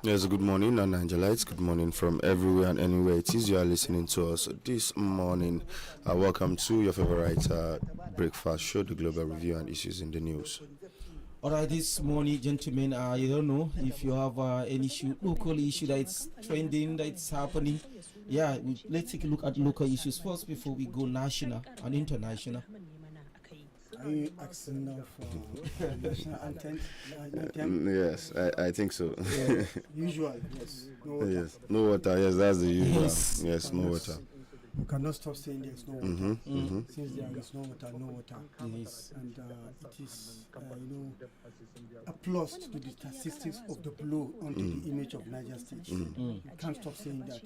Yes, good morning, and Angelites. Good morning from everywhere and anywhere it is you are listening to us this morning. Welcome to your favorite breakfast show, the Global Review and Issues in the News. All right, this morning, gentlemen, I don't know if you have an issue, local issue that's trending, that's happening. Yeah, let's take a look at local issues first before we go national and international. Are you asking now for national anthem? Yes, I think so. Usual, yes. No water. Yes, no water. Yes, that's the usual. Yes. Yes, no water. You cannot stop saying there's no water. Since there is no water, no water. Yes. And it is, a plus to the statistics of the blow onto the image of Niger State. You can't stop saying that.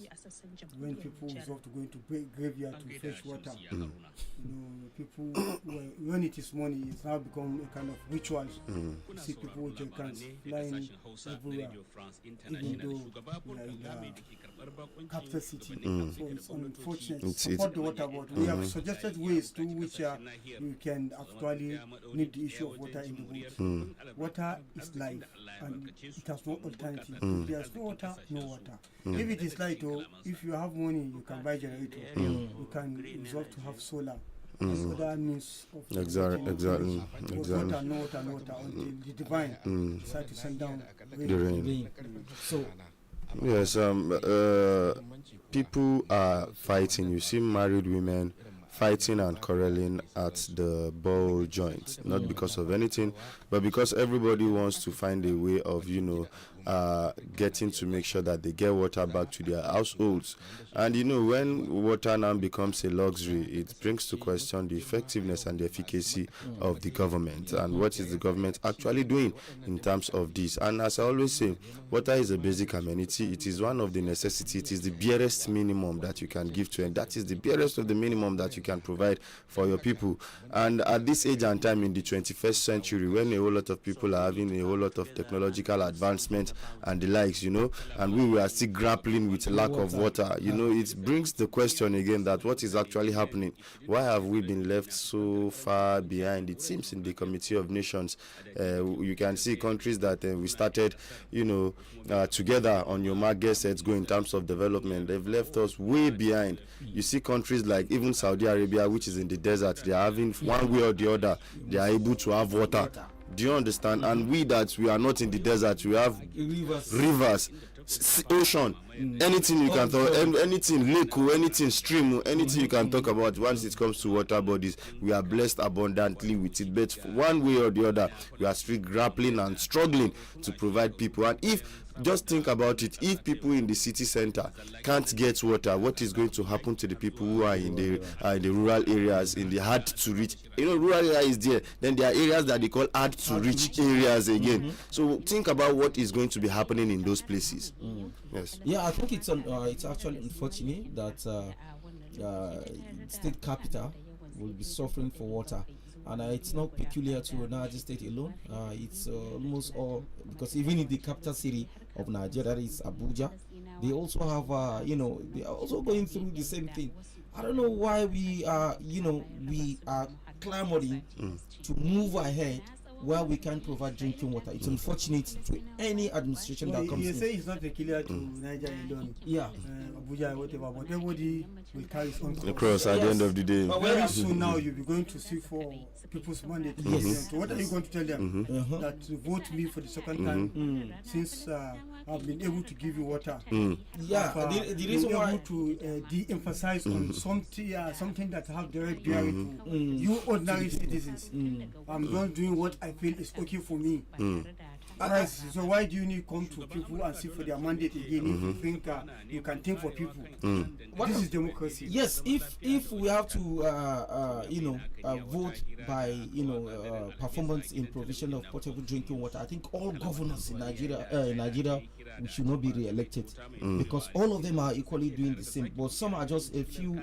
When people resort to go into graveyard to fetch water, people, when it is morning, it's now become a kind of ritual. You see people with their cans flying everywhere, even though we are in the capital city. So it's unfortunate. Support the water board. We have suggested ways through which you can actually meet the issue of water in the boat. Water is life, and it has no alternative. If there's no water, no water. If it is light, if you have money, you can buy generator. You can resolve to have solar. So that means of Exactly. water, no water until the divine decide to send down The rain. So, Yes, people are fighting. You see married women fighting and quarreling at the ball joint, not because of anything, but because everybody wants to find a way of, getting to make sure that they get water back to their households. And when water now becomes a luxury, it brings to question the effectiveness and the efficacy of the government, and what is the government actually doing in terms of this. And as I always say, water is a basic amenity. It is one of the necessities. It is the barest minimum that you can give to, and that is the barest of the minimum that you can provide for your people. And at this age and time in the 21st century, when a whole lot of people are having a whole lot of technological advancement and the likes, and we are still grappling with lack of water, it brings the question again that what is actually happening? Why have we been left so far behind? It seems in the Committee of Nations, you can see countries that we started, together on your mark, get sets go in terms of development. They've left us way behind. You see countries like even Saudi Arabia, which is in the desert, they are having one way or the other, they are able to have water. Do you understand? And we are not in the desert, we have rivers, ocean, anything you can talk, anything lake, anything stream, anything you can talk about. Once it comes to water bodies, we are blessed abundantly with it. But one way or the other, we are still grappling and struggling to provide people. And if just think about it, if people in the city center can't get water, what is going to happen to the people who are in the rural areas, in the hard to reach? Rural area is there, then there are areas that they call hard to reach areas again. So think about what is going to be happening in those places. Yes. yeah, I think it's actually unfortunate that state capital will be suffering for water. And it's not peculiar to Niger State alone. It's almost all, because even in the capital city of Nigeria, that is Abuja, they also have, they are also going through the same thing. I don't know why we are clamoring to move ahead where we can provide drinking water. It's unfortunate to any administration that comes you in. say it's not peculiar to Niger alone. Yeah. Abuja, whatever, but everybody will carry his own Across at the end of the day. But very soon now you'll be going to see for people's mandate. So what are you going to tell them? That to vote me for the second time since I've been able to give you water. Yeah, the reason why able to de-emphasize on something that have direct bearing to you ordinary citizens. I'm not doing what I feel is okay for me. So why do you need to come to people and seek for their mandate again if you think you can think for people? This is democracy. Yes, if we have to vote by performance in provision of potable drinking water, I think all governors in Nigeria we should not be re-elected, because all of them are equally doing the same, but some are just a few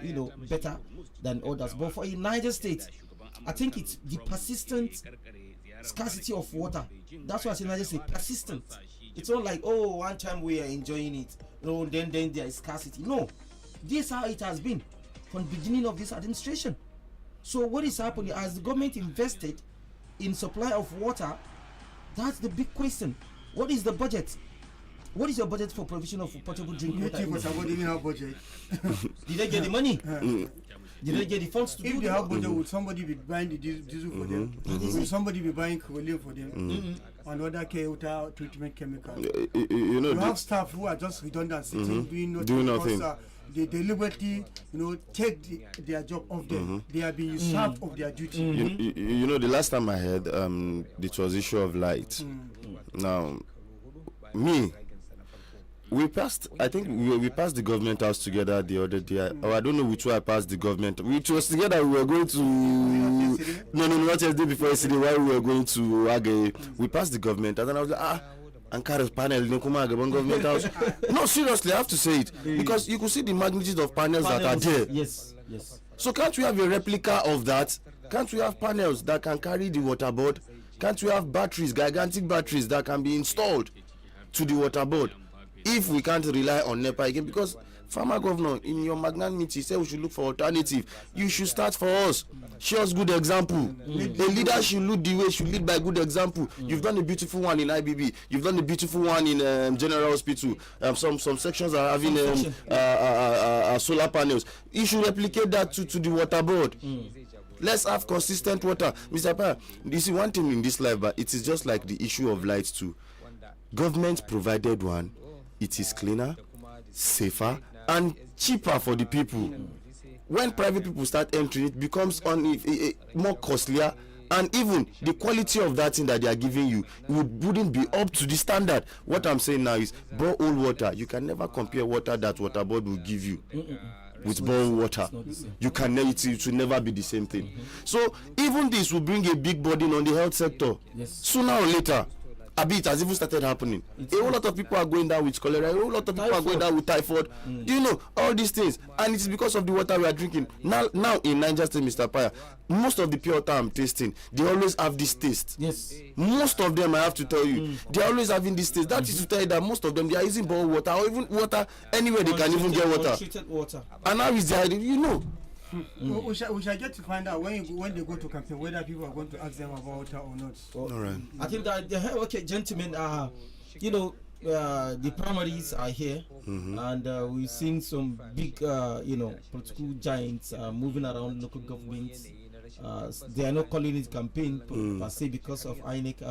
better than others. But for United States, I think it's the persistent scarcity of water. That's why I say Niger State persistent. It's not like, oh, one time we are enjoying it, then there is scarcity. No, this is how it has been from the beginning of this administration. So what is happening as the government invested in supply of water? That's the big question. What is the budget? What is your budget for provision of portable drinking You water? think Water Board even have budget? Did they get the money? Did they get the funds to If do they that? have budget, would somebody be buying the diesel for them? Would somebody be buying Korean for them? And other water treatment chemicals? You know, You have staff who are just redundant, sitting, doing nothing. Doing because, nothing. they deliberately, take their job off them. They are being served of their duty. you know, the last time I heard, it was issue of light. Now, we passed. I think we passed the government house together the other day. Or I don't know which way I passed the government. Which was together. We were going to. No, not yesterday before yesterday. While we were going to Age, we passed the government, and then I was like, and Carlos panel in government house. No, seriously, I have to say it because you could see the magnitude of panels that are there. Yes. So can't we have a replica of that? Can't we have panels that can carry the water board? Can't we have batteries, gigantic batteries that can be installed to the water board? If we can't rely on NEPA again, because former governor in your magnanimity said we should look for alternative. You should start for us. Show us good example. A leader should lead the way, should lead by good example. You've done a beautiful one in IBB. You've done a beautiful one in General Hospital. Some sections are having solar panels. You should replicate that to the water board. Let's have consistent water. Mr. Pa, you see one thing in this life, but it is just like the issue of lights too. Government provided one. It is cleaner, safer, and cheaper for the people. When private people start entering, it becomes more costlier, and even the quality of that thing that they are giving you wouldn't be up to the standard. What I'm saying now is borehole water. You can never compare water that water board will give you with borehole water. You can it will never be the same thing. So even this will bring a big burden on the health sector. Sooner or later. A bit has even started happening. A whole lot of people are going down with cholera. A whole lot of people are going down with typhoid. Do you know all these things? And it's because of the water we are drinking. Now in Niger State, Mr. Paya, most of the pure water I'm tasting, they always have this taste. Yes. Most of them, I have to tell you, they are always having this taste. That is to tell you that most of them, they are using boiled water or even water anywhere they can even get water. Untreated water. And now is the, you know. We shall get to find out when they go to campaign whether people are going to ask them about water or not. All right. I think that okay, gentlemen, the primaries are here, and we've seen some big political giants moving around local governments. They are not calling it campaign per se because of INEC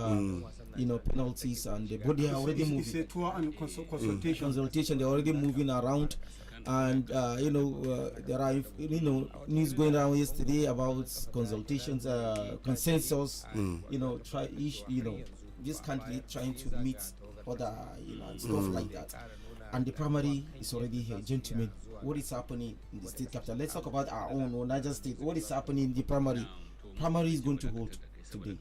penalties, and they are already moving. It's a tour and consultation. They're already moving around. And there are news going around yesterday about consultations, consensus. This candidate trying to meet other and stuff like that. And the primary is already here, gentlemen. What is happening in the state capital? Let's talk about our own Niger State. What is happening in the primary? Primary is going to hold today.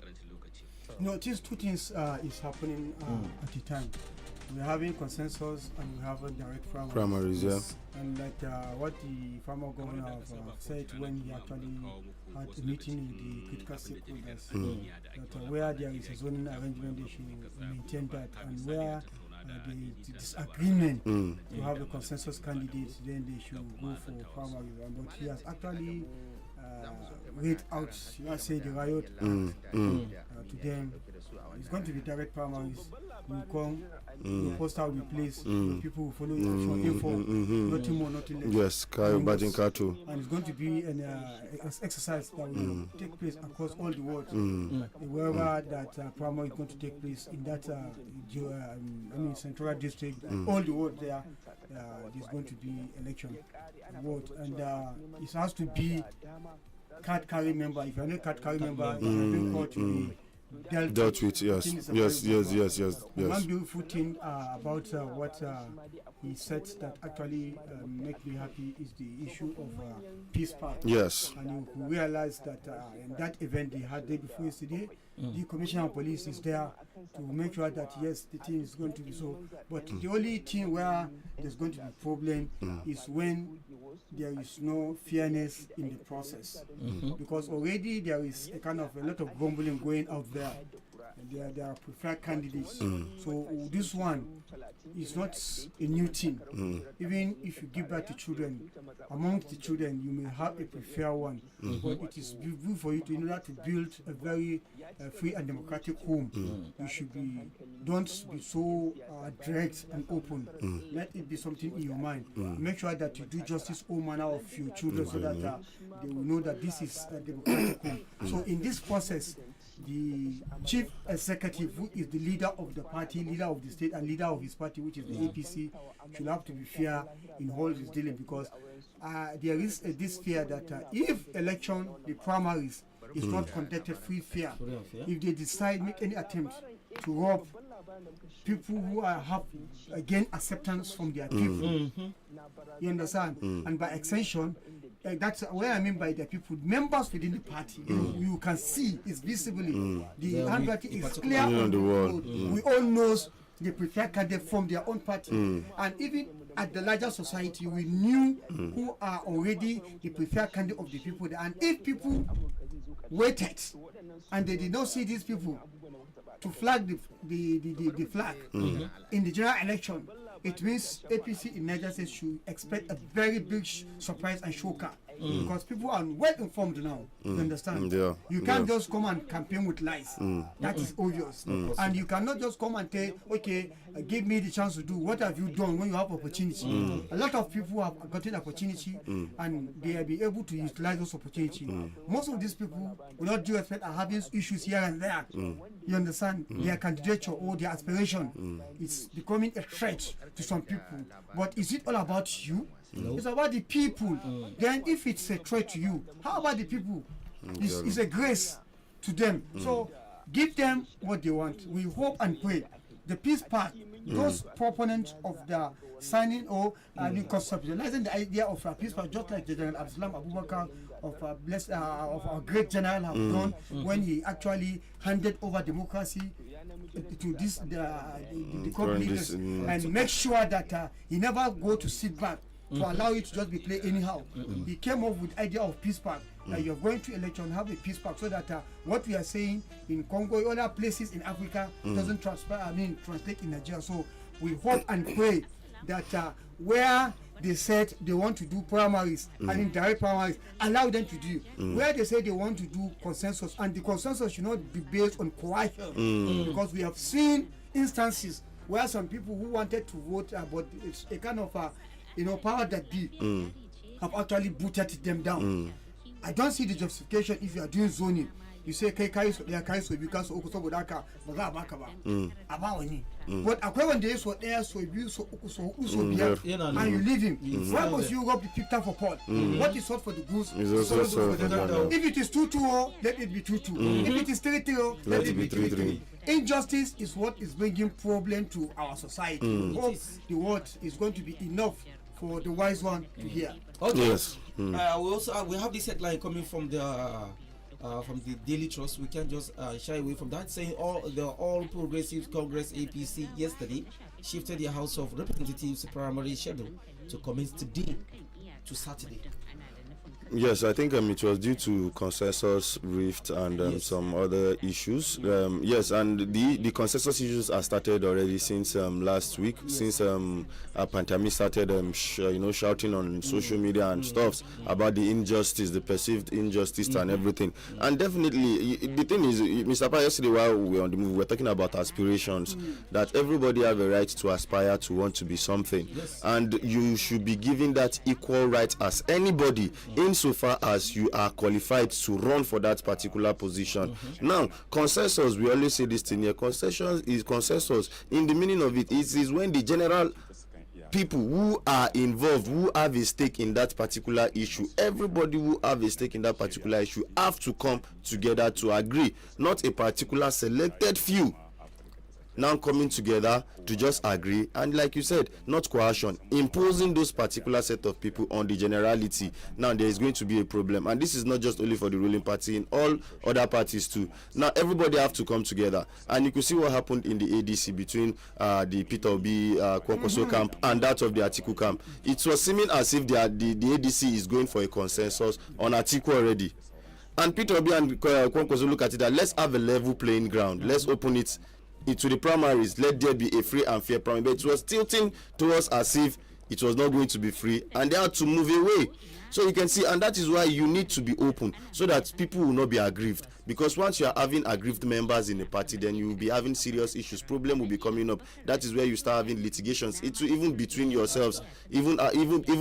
No, these two things is happening at a time. We're having consensus and we have a direct Primaries, yeah. And like what the former governor have said when he actually had a meeting with the critical stakeholders, that where there is a zoning arrangement, they should maintain that, and where the disagreement to have a consensus candidate, then they should go for primary. But he has actually read out, say the riot act, to them. It's going to be direct primaries. You come, the poster will be placed, people will follow info, nothing more, nothing less. Yes, and it's going to be an exercise that will take place across all the world. Wherever that primary is going to take place in that central district, all the world there, there's going to be election vote, and it has to be card carrying member. If you're not card carrying member, you're being called to be dealt with. Yes. One beautiful thing about what he said that actually make me happy is the issue of Peace Park. Yes. And you realize that in that event they had day before yesterday, the Commissioner of Police is there to make sure that yes, the thing is going to be so. But the only thing where there's going to be problem is when there is no fairness in the process, because already there is a kind of a lot of grumbling going out there. their preferred candidates. So this one is not a new thing. Even if you give birth to children, amongst the children you may have a preferred one, but it is good for you to, in order to build a very free and democratic home, you should be, don't be so direct and open. Let it be something in your mind. Make sure that you do justice all manner of your children, so that they will know that this is a democratic home. So in this process, the chief executive, who is the leader of the party, leader of the state, and leader of his party, which is the APC, should have to be fair in all his dealing, because there is this fear that if election, the primaries, is not conducted free fair, if they decide make any attempt to rob people who have gained acceptance from their people, you understand, and by extension, that's where I mean by the people, members within the party. You can see it's visibly the handwriting is clear on the wall. We all know the preferred candidate from their own party, and even at the larger society, we knew who are already the preferred candidate of the people. And if people waited and they did not see these people to flag the flag in the general election, it means APC in Niger State should expect a very big surprise and shocker, because people are well informed now. You understand? You can't just come and campaign with lies. That is obvious. And you cannot just come and say, okay, give me the chance to do. What have you done when you have opportunity? A lot of people have gotten opportunity and they will be able to utilize those opportunity. Most of these people, without due respect, are having issues here and there. You understand? Their candidature or their aspiration is becoming a threat to some people. But is it all about you? It's about the people. Then if it's a threat to you, how about the people? It's a grace to them. So give them what they want. We hope and pray. The peace pact, those proponents of the signing or conceptualizing the idea of a peace pact, just like the General Absalam Abubakar of our great general have done when he actually handed over democracy to this the companies, and make sure that he never go to sit back to allow it to just be played anyhow. He came up with the idea of peace pact, that you're going to election, have a peace pact, so that what we are saying in Congo, other places in Africa, doesn't translate in Nigeria. So we hope and pray that where they said they want to do primaries and indirect primaries, allow them to do. Where they say they want to do consensus, and the consensus should not be based on coercion, because we have seen instances where some people who wanted to vote, but it's a kind of power that be, have actually booted them down. I don't see the justification if you are doing zoning. You say kai so there kai so because okuso bodaka baza baka ba aba wani, but akwai wanda yaso daya so biyu so uku so biyar, and you leave him. Why must you rob the picture for Paul? What is sought for the goose is also for the, if it is 2-2, let it be 2-2. If it is 3-3, let it be 3-3. Injustice is what is bringing problem to our society. Hope the word is going to be enough for the wise one to hear. Okay. Yes. We also we have this headline coming from the Daily Trust. We can't just shy away from that, saying all Progressive Congress APC yesterday shifted their House of Representatives primary schedule to commence today to Saturday. Yes, I think it was due to consensus rift and some other issues. Yes, and the consensus issues are started already since last week, since Pantami started shouting on social media and stuff about the injustice, the perceived injustice and everything. And definitely, the thing is, Mr. Pa, yesterday while we were on the move, we were talking about aspirations, that everybody have a right to aspire to want to be something. Yes. And you should be given that equal right as anybody, insofar as you are qualified to run for that particular position. Now, consensus, we always say this thing here, consensus in the meaning of it is when the general people who are involved, who have a stake in that particular issue, everybody who have a stake in that particular issue have to come together to agree, not a particular selected few now coming together to just agree, and like you said, not coercion, imposing those particular set of people on the generality. Now there is going to be a problem, and this is not just only for the ruling party, in all other parties too. Now everybody have to come together, and you could see what happened in the ADC between the Peter Obi Kwankwaso camp and that of the Atiku camp. It was seeming as if the ADC is going for a consensus on Atiku already. And Peter Obi and Kwankwaso look at it that let's have a level playing ground. Let's open it into the primaries. Let there be a free and fair primary. But it was tilting towards as if it was not going to be free, and they had to move away. So you can see, and that is why you need to be open so that people will not be aggrieved. Because once you are having aggrieved members in the party, then you will be having serious issues. Problem will be coming up. That is where you start having litigations. It will even between yourselves, even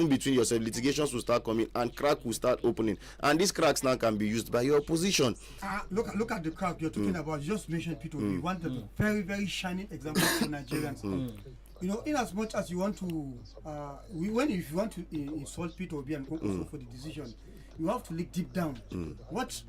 between yourselves, litigations will start coming and crack will start opening. And these cracks now can be used by your opposition. Look at the crack you're talking about. You just mentioned Peter. We want a very, very shining example for Nigerians. You know, in as much as you want to, if you want to insult Peter Obi and Kwankwaso for the decision, you have to look deep down. What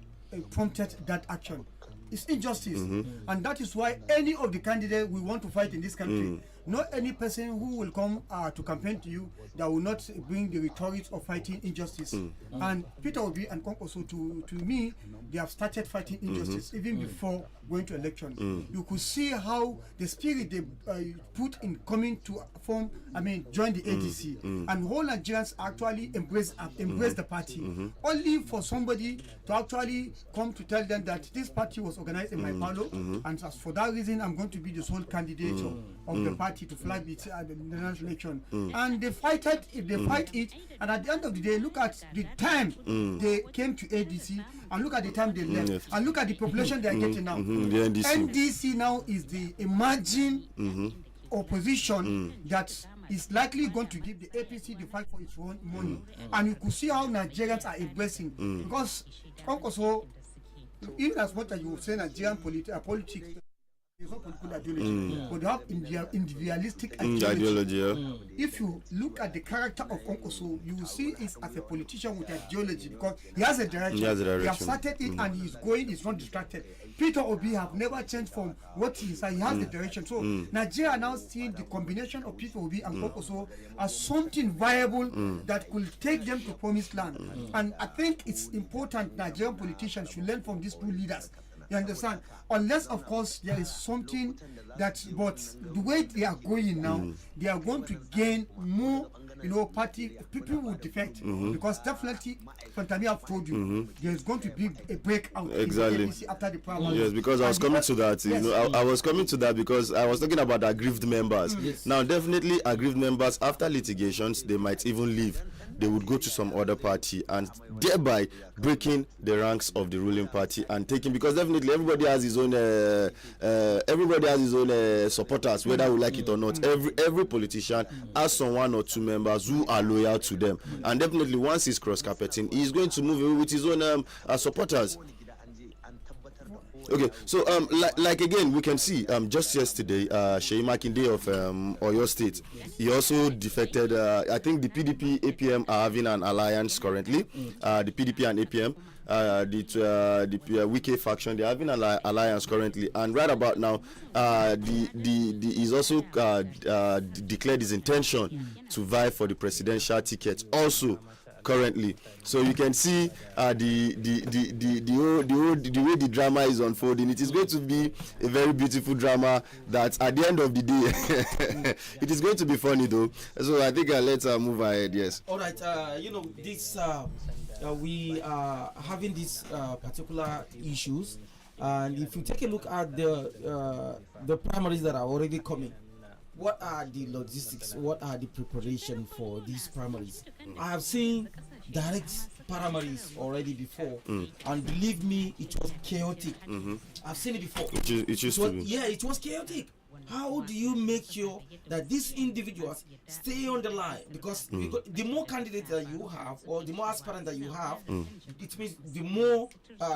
prompted that action? It's injustice, and that is why any of the candidates we want to fight in this country, not any person who will come to campaign to you that will not bring the rhetoric of fighting injustice. And Peter Obi and Kwankwaso, to me, they have started fighting injustice even before going to election. You could see how the spirit they put in coming to join the ADC, and whole Nigerians actually embrace the party. Only for somebody to actually come to tell them that this party was organized in my palo, and as for that reason, I'm going to be the sole candidate of the party to flag it at the national election. And they fight it, and at the end of the day, look at the time they came to ADC, and look at the time they left, and look at the population they are getting now. The NDC now is the emerging opposition that is likely going to give the APC the fight for its own money. And you could see how Nigerians are embracing, because also, even as much as you say Nigerian politics, there's no political ideology, but they have individualistic ideology. If you look at the character of Kwankwaso, you will see it as a politician with ideology, because he has a direction. He has started it and he's not distracted. Peter Obi have never changed from what he said. He has the direction. So Nigeria are now seeing the combination of Peter Obi and Kwankwaso as something viable that could take them to promised land. And I think it's important Nigerian politicians should learn from these two leaders. You understand? Unless, of course, there is something but the way they are going now, they are going to gain more, party, people will defect. Because definitely, Fantami have told you, there's going to be a breakout exactly after the primary. Yes, because I was coming to that. I was coming to that because I was talking about aggrieved members. Now, definitely, aggrieved members, after litigations, they might even leave. They would go to some other party and thereby breaking the ranks of the ruling party and taking, because definitely everybody has his own supporters, whether we like it or not. Every politician has some one or two members who are loyal to them, and definitely once he's cross carpeting, he's going to move away with his own supporters. Okay, so like again, we can see just yesterday, Sheyi Makinde of Oyo State, he also defected. I think the PDP APM are having an alliance currently. The PDP and APM, the Wike faction, they're having an alliance currently, and right about now, he's also declared his intention to vie for the presidential ticket also currently. So you can see the way the drama is unfolding. It is going to be a very beautiful drama that at the end of the day it is going to be funny though. So I think let's move ahead. Yes, all right. This we are having these particular issues, and if you take a look at the primaries that are already coming, what are the logistics? What are the preparation for these primaries? I have seen direct primaries already before, and believe me, it was chaotic. I've seen it before. It used to be. Yeah, it was chaotic. How do you make sure that these individuals stay on the line? Because the more candidates that you have, or the more aspirants that you have, it means the more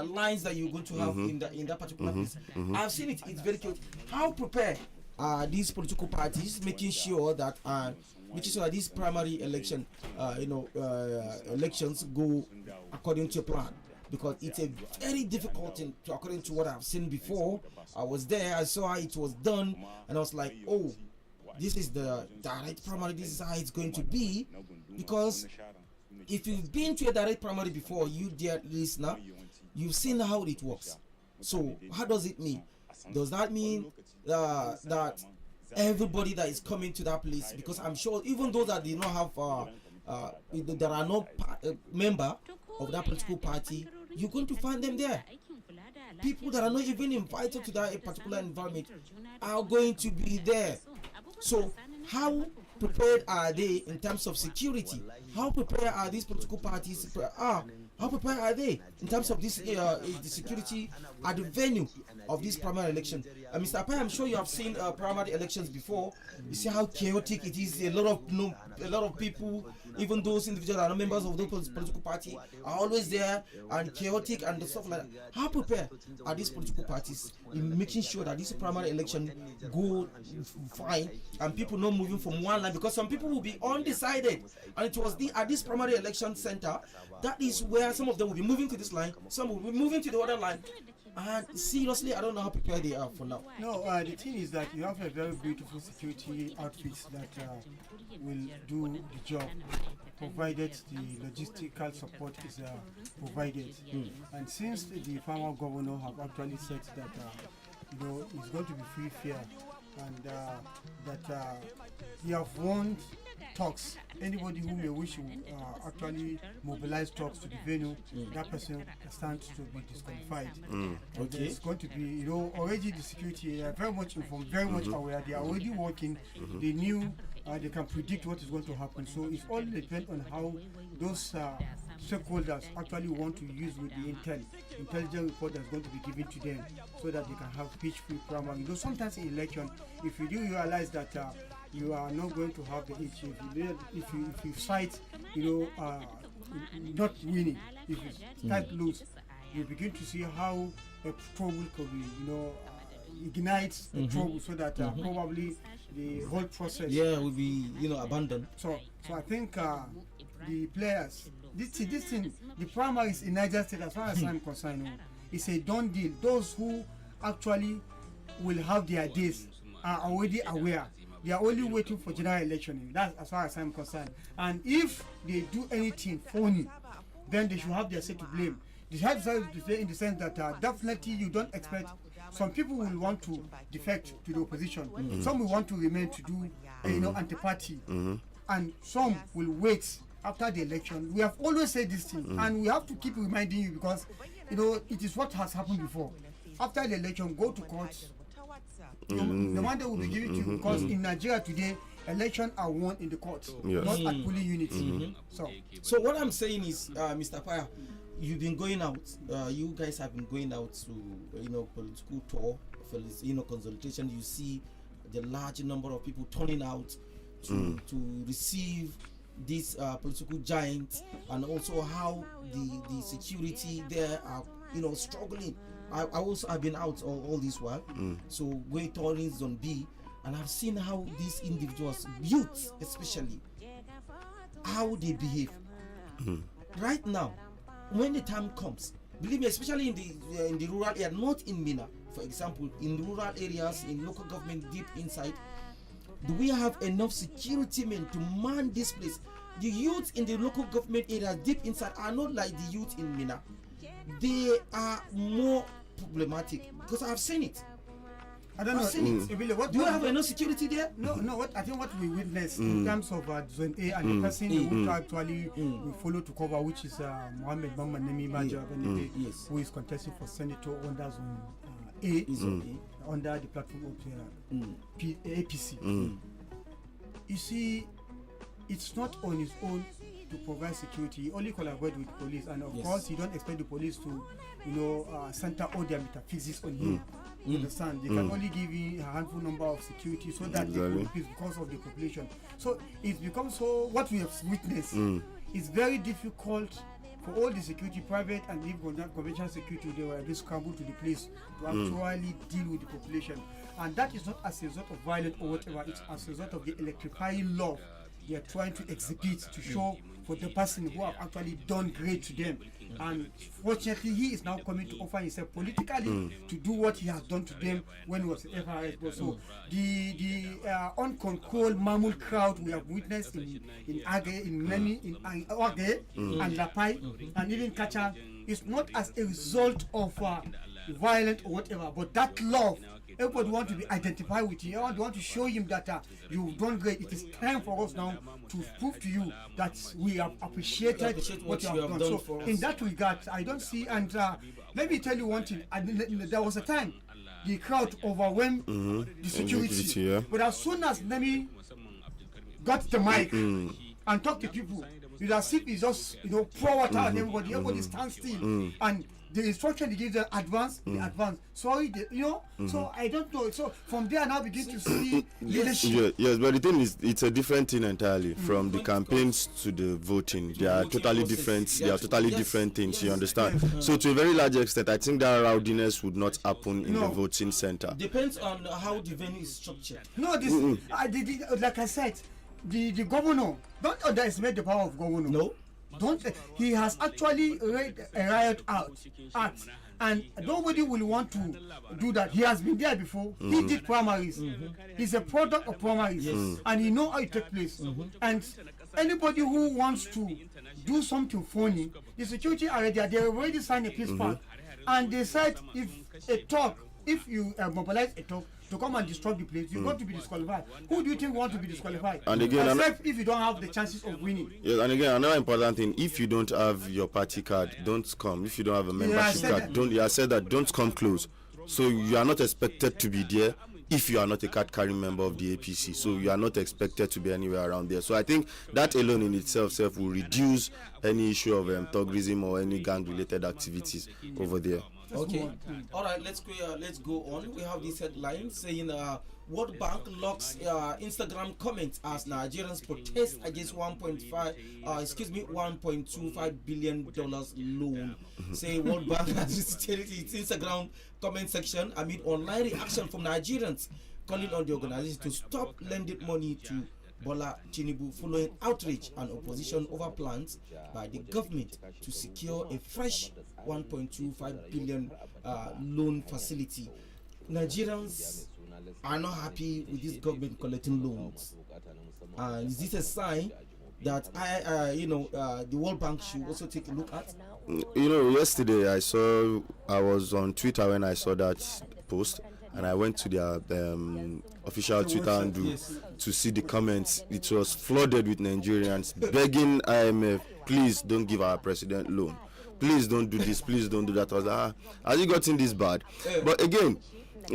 lines that you're going to have in that particular place. I've seen it. It's very chaotic. How prepared these political parties, making sure that these primary elections go according to plan, because it's a very difficult thing according to what I've seen before. I was there, I saw how it was done, and I was like, oh, this is the direct primary, this is how it's going to be. Because if you've been to a direct primary before, you dear listener, you've seen how it works. So how does it mean? Does that mean that everybody that is coming to that place, because I'm sure even those that did not have there are no member of that political party, you're going to find them there. People that are not even invited to that particular environment are going to be there. So how prepared are they in terms of security? How prepared are these political parties? How prepared are they in terms of this the security at the venue of this primary election? Mr. Apai, I'm sure you have seen primary elections before. You see how chaotic it is. A lot of people, even those individuals that are not members of those political party, are always there and chaotic and stuff like that. How prepared are these political parties in making sure that this primary election go fine and people not moving from one line? Because some people will be undecided, and it was at this primary election center that is where some of them will be moving to this line, some will be moving to the other line. And seriously, I don't know how prepared they are for now. No, the thing is that you have a very beautiful security outfits that will do the job, provided the logistical support is provided. And since the former governor have actually said that it's going to be free, fair, and that he have warned talks. Anybody who may wish to actually mobilize talks to the venue, that person stands to be disqualified. Okay. It's going to be, already the security are very much informed, very much aware. They are already working. They knew they can predict what is going to happen. So it all depends on how those stakeholders actually want to use with the intelligence report that's going to be given to them, so that they can have pitch-free primary. Sometimes in election, if you do realize that you are not going to have the issue, if you fight, not winning, if you start lose, you begin to see how a trouble could be, ignites the trouble, so that probably the whole process will be abandoned. So I think the players, this thing, the primaries in Niger State, as far as I'm concerned, it's a done deal. Those who actually will have their days are already aware. They are only waiting for general election. That's as far as I'm concerned. And if they do anything phony, then they should have their say to blame. They have to say in the sense that definitely you don't expect. Some people will want to defect to the opposition. Some will want to remain to do, anti-party, and some will wait after the election. We have always said this thing, and we have to keep reminding you, because it is what has happened before. After the election, go to court. The mandate will be given to you, because in Nigeria today, elections are won in the courts, not at polling units. So what I'm saying is, Mr. Paya, you've been going out. You guys have been going out to political tour, for consultation. You see the large number of people turning out to receive these political giants, and also how the security there are struggling. I've been out all this while, so going to Zone B, and I've seen how these individuals, youths especially, how they behave. Right now, when the time comes, believe me, especially in the rural area, not in Mina, for example, in rural areas, in local government deep inside, do we have enough security men to man this place? The youth in the local government area deep inside are not like the youth in Mina. They are more problematic, because I've seen it. I don't know. Do you have enough security there? No. I think what we witness in terms of Zone A and the person who actually we follow to cover, which is Mohammed Bamba Nemi Major, who is contesting for senator under Zone A, under the platform of APC. You see, it's not on his own to provide security. He only collaborate with police, and of course, you don't expect the police to, center all their metaphysics on him. You understand? They can only give you a handful number of security, so that they could increase because of the population. So it becomes what we have witnessed. It's very difficult for all the security, private and even conventional security. They were just scrambled to the place to actually deal with the population, and that is not as a result of violence or whatever. It's as a result of the electrifying love they are trying to exhibit to show for the person who have actually done great to them. And fortunately, he is now coming to offer himself politically to do what he has done to them when he was in FRS. So the uncontrolled mammal crowd we have witnessed in Age, in Nemi, in Oage, and Lapai, and even Kacha, is not as a result of violence or whatever, but that love Everybody want to be identified with him. Everybody want to show him that you've done great. It is time for us now to prove to you that we have appreciated what you have done. So in that regard, I don't see. And let me tell you one thing. There was a time the crowd overwhelmed the security, yeah. But as soon as Nemi got the mic and talked to people, it's as if it's just pour water on everybody stands still, and the instruction they give them advance, they advance. Sorry, so I don't know. So from there now begin to see leadership. Yes, but the thing is, it's a different thing entirely. From the campaigns to the voting, they are totally different. They are totally different things. You understand? So to a very large extent, I think that rowdiness would not happen in the voting center. Depends on how the venue is structured. No, this like I said, the governor, don't underestimate the power of governor. No. Don't. He has actually read a riot act, and nobody will want to do that. He has been there before. He did primaries. He's a product of primaries, and he knows how it takes place. And anybody who wants to do something funny, the security are ready. They already signed a peace pact, and they said if you mobilize a talk to come and destroy the place, you're going to be disqualified. Who do you think want to be disqualified? And again, except if you don't have the chances of winning. Yes, and again, another important thing: if you don't have your party card, don't come. If you don't have a membership card, don't. I said that don't come close. So you are not expected to be there if you are not a card-carrying member of the APC. So you are not expected to be anywhere around there. So I think that alone in itself will reduce any issue of thuggerism or any gang-related activities over there. Okay. All right. Let's go on. We have this headline saying World Bank locks Instagram comments as Nigerians protest against 1.25 billion dollars loan. Say World Bank has restricted its Instagram comment section amid online reaction from Nigerians calling on the organization to stop lending money to Bola Tinubu following outrage and opposition over plans by the government to secure a fresh 1.25 billion loan facility. Nigerians are not happy with this government collecting loans. Is this a sign that the World Bank should also take a look at? Yesterday I was on Twitter when I saw that post, and I went to their official Twitter handle to see the comments. It was flooded with Nigerians begging IMF, please don't give our president loan. Please don't do this. Please don't do that. I was like, has it gotten this bad? But again,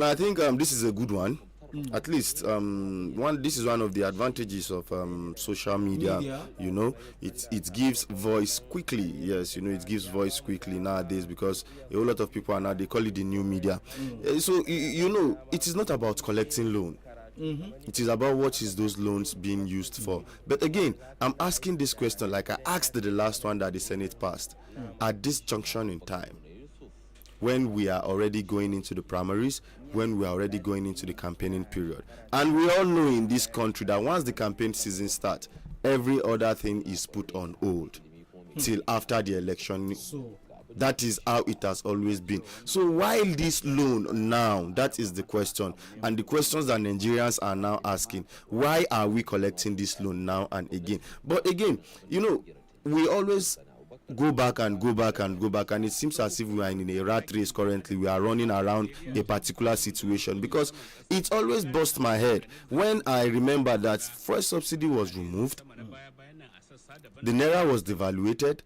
I think this is a good one. At least this is one of the advantages of social media. It gives voice quickly. Yes, it gives voice quickly nowadays, because a whole lot of people are now, they call it the new media. So it is not about collecting loan. It is about what is those loans being used for. But again, I'm asking this question like I asked the last one that the Senate passed. At this junction in time, when we are already going into the primaries, when we are already going into the campaigning period, and we all know in this country that once the campaign season starts, every other thing is put on hold till after the election. That is how it has always been. So while this loan now, that is the question, and the questions that Nigerians are now asking, why are we collecting this loan now and again? But again, we always go back, and it seems as if we are in a rat race currently. We are running around a particular situation, because it always busts my head when I remember that fuel subsidy was removed, the naira was devaluated,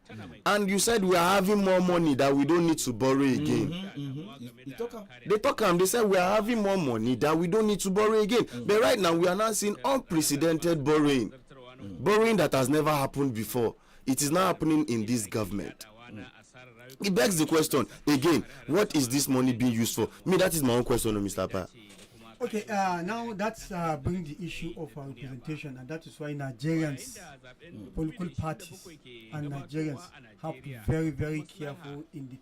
and you said we are having more money that we don't need to borrow again. They said we are having more money that we don't need to borrow again. But right now we are now seeing unprecedented borrowing that has never happened before. It is now happening in this government. It begs the question again: what is this money being used for? That is my own question, Mr. Pa. Okay, now that's bringing the issue of our representation, and that is why Nigerians, political parties, and Nigerians have to be very, very careful in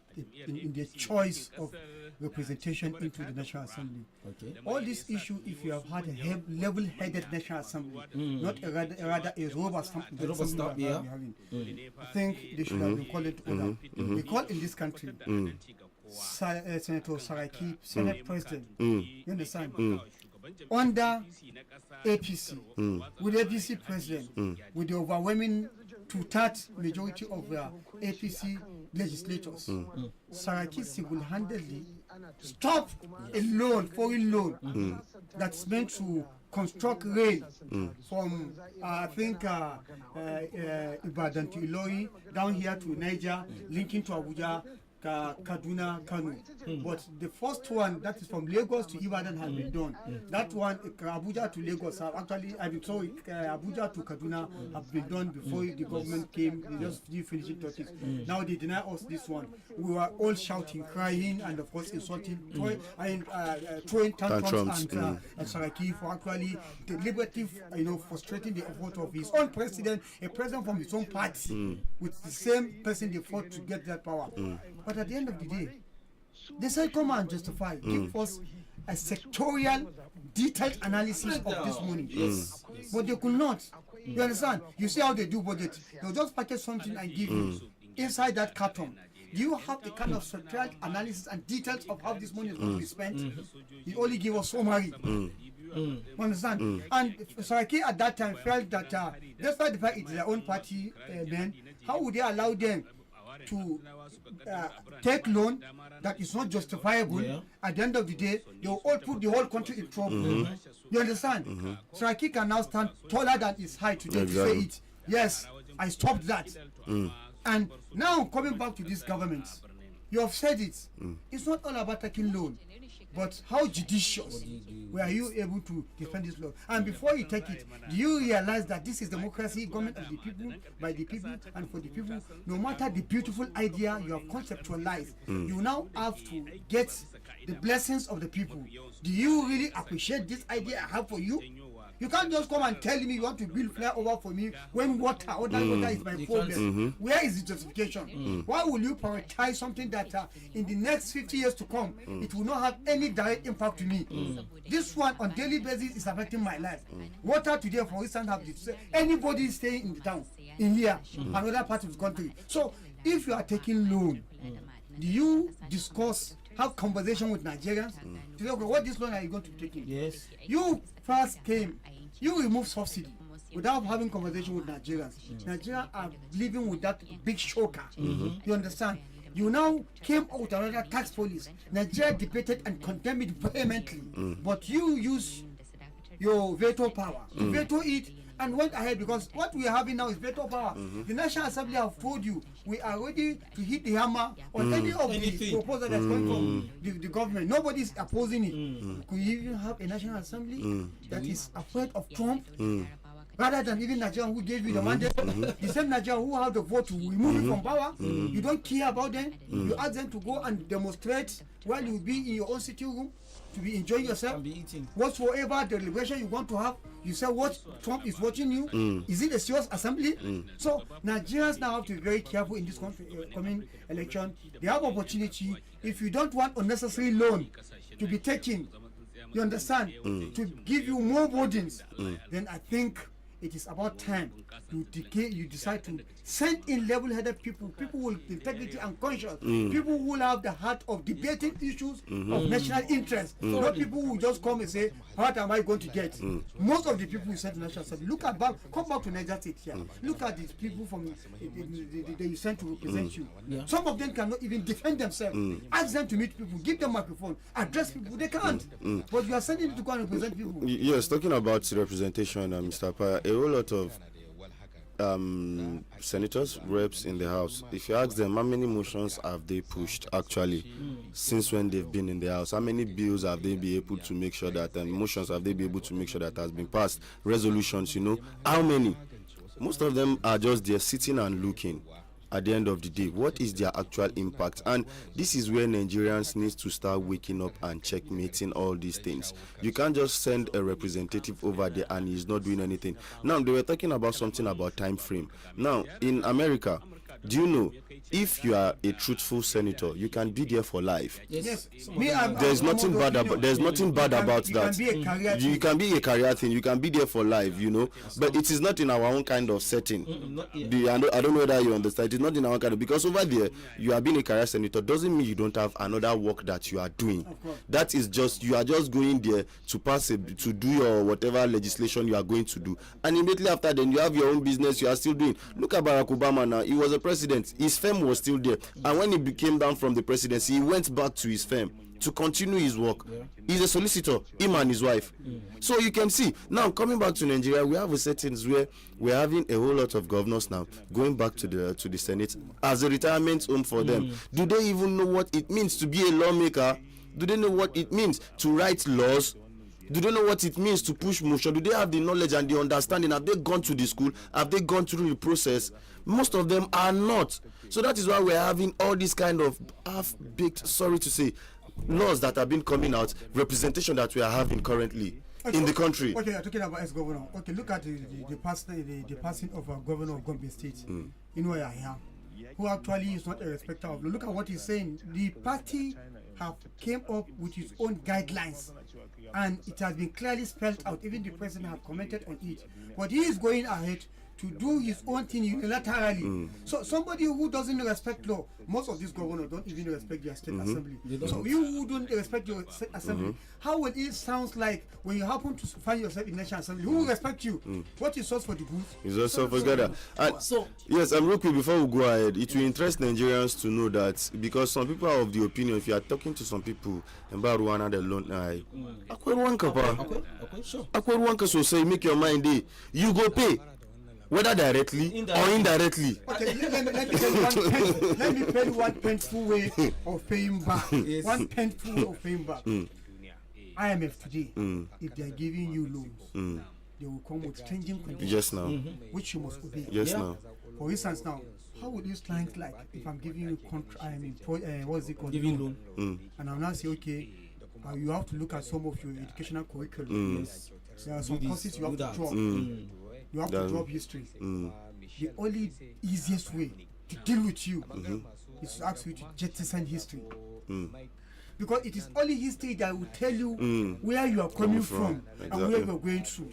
the choice of representation into the National Assembly. Okay. All this issue, if you have had a level-headed National Assembly, not rather a rubber stamp, I think they should have been called to order. We call in this country Senator Saraki, Senate President. You understand? Under APC, with APC President, with the overwhelming two-thirds majority of the APC legislators, Saraki single-handedly stop a loan, foreign loan, that's meant to construct rail from I think Ibadan to Ilori down here to Niger, linking to Abuja, Kaduna, Kano. But the first one, that is from Lagos to Ibadan, has been done. That one, Abuja to Lagos, actually, I mean, sorry, Abuja to Kaduna have been done before the government came. They just finishing touches. Now they deny us this one. We were all shouting, crying, and of course insulting, throwing tantrums and Saraki for actually deliberative, frustrating the effort of his own president, a president from his own party, with the same person they fought to get that power. But at the end of the day, they said, come and justify, give us a sectorial, detailed analysis of this money. But they could not. You understand? You see how they do budget. They'll just package something and give you inside that carton. Do you have the kind of sectorial analysis and details of how this money is going to be spent? You only give us summary. You understand? And Saraki at that time felt that despite the fact it's their own party men, how would they allow them to take loan that is not justifiable? At the end of the day, they will all put the whole country in trouble. You understand? Saraki can now stand taller than his height today to say it. Yes, I stopped that. And now coming back to this government, you have said it. It's not all about taking loan, but how judicious were you able to defend this law? And before you take it, do you realize that this is democracy, government of the people, by the people, and for the people? No matter the beautiful idea you have conceptualized, you now have to get the blessings of the people. Do you really appreciate this idea I have for you? You can't just come and tell me you want to build flyover for me when water is my problem. Where is the justification? Why will you prioritize something that in the next 50 years to come, it will not have any direct impact to me? This one on daily basis is affecting my life. Water today, for instance, have this, anybody staying in the town, in here, another part of the country. So if you are taking loan, do you discuss, have conversation with Nigerians to say, okay, what this loan are you going to be taking? Yes. You first came, you remove subsidy without having conversation with Nigerians. Nigerians are living with that big shocker. You understand? You now came out with another tax policy. Nigeria debated and condemned it vehemently. But you use your veto power to veto it and went ahead, because what we are having now is veto power. The National Assembly have told you we are ready to hit the hammer on any of the proposals that's coming from the government. Nobody is opposing it. Could you even have a National Assembly that is afraid of Trump? Rather than even Nigeria who gave you the mandate, the same Nigeria who have the vote to remove it from power, you don't care about them. You ask them to go and demonstrate while you be in your own sitting room, to be enjoying yourself, be eating. whatsoever deliberation you want to have. You say what Trump is watching you. Is it a serious assembly? So Nigerians now have to be very careful in this coming election. They have opportunity. If you don't want unnecessary loan to be taken, you understand, to give you more burdens, then I think it is about time you decide to send in level-headed people with integrity and conscience, people who have the heart of debating issues of national interest, not people who just come and say, what am I going to get? Most of the people who sent to National Assembly, come back to Niger State here, look at these people from that you sent to represent you. Some of them cannot even defend themselves. Ask them to meet people, give them microphone, address people, they can't. But you are sending them to go and represent people. Yes, talking about representation, Mr. Paya, a whole lot of senators, reps in the House, if you ask them how many motions have they pushed actually since when they've been in the House, how many bills have they been able to make sure that, motions have they been able to make sure that has been passed, resolutions, how many? Most of them are just there sitting and looking. At the end of the day, what is their actual impact? And this is where Nigerians need to start waking up and checkmating all these things. You can't just send a representative over there and he's not doing anything. Now, they were talking about something about time frame. Now, in America, do you know, if you are a truthful senator, you can be there for life. Yes. There's nothing bad about that. You can be a career thing. You can be there for life, But it is not in our own kind of setting. I don't know whether you understand. It's not in our own kind of, because over there you are being a career senator doesn't mean you don't have another work that you are doing. That is just, you are just going there to pass to do your whatever legislation you are going to do, and immediately after then you have your own business you are still doing. Look at Barack Obama now. He was a president, his firm was still there. And when he came down from the presidency, he went back to his firm to continue his work. He's a solicitor, him and his wife. So you can see, now coming back to Nigeria, we have a settings where we're having a whole lot of governors now going back to the Senate as a retirement home for them. Do they even know what it means to be a lawmaker? Do they know what it means to write laws? Do they know what it means to push motion? Do they have the knowledge and the understanding? Have they gone to the school? Have they gone through the process? Most of them are not. So that is why we're having all this kind of half-baked, sorry to say, laws that have been coming out, representation that we are having currently in the country. Okay, you're talking about ex-governor. Okay, look at the passing of a governor of Gombe State. You know where I am. Who actually is not a respecter of law. Look at what he's saying. The party have came up with its own guidelines, and it has been clearly spelled out. Even the president have commented on it. But he is going ahead to do his own thing unilaterally. So somebody who doesn't respect law, most of these governors don't even respect their state assembly. So you who don't respect your state assembly, how will it sound like when you happen to find yourself in national assembly? Who will respect you? What is source for the good? It's also together. And so yes, I'm real quick before we go ahead. It will interest Nigerians to know that, because some people are of the opinion, if you are talking to some people about Rwanda, the loan, Akweruanka, so say make your mind day. You go pay. Whether directly or indirectly. Okay, let me tell you one painful way of paying back. One painful way of paying back. IMF today, if they are giving you loans, they will come with changing conditions. Just now. Which you must obey. Just now. For instance, now, how would this client like if I'm giving you what is it called? Giving loan. And I'll now say, okay, you have to look at some of your educational curriculum. Yes. There are some courses you have to drop. You have to drop history. The only easiest way to deal with you is to ask you to jettison history. Because it is only history that will tell you where you are coming from and where you are going through.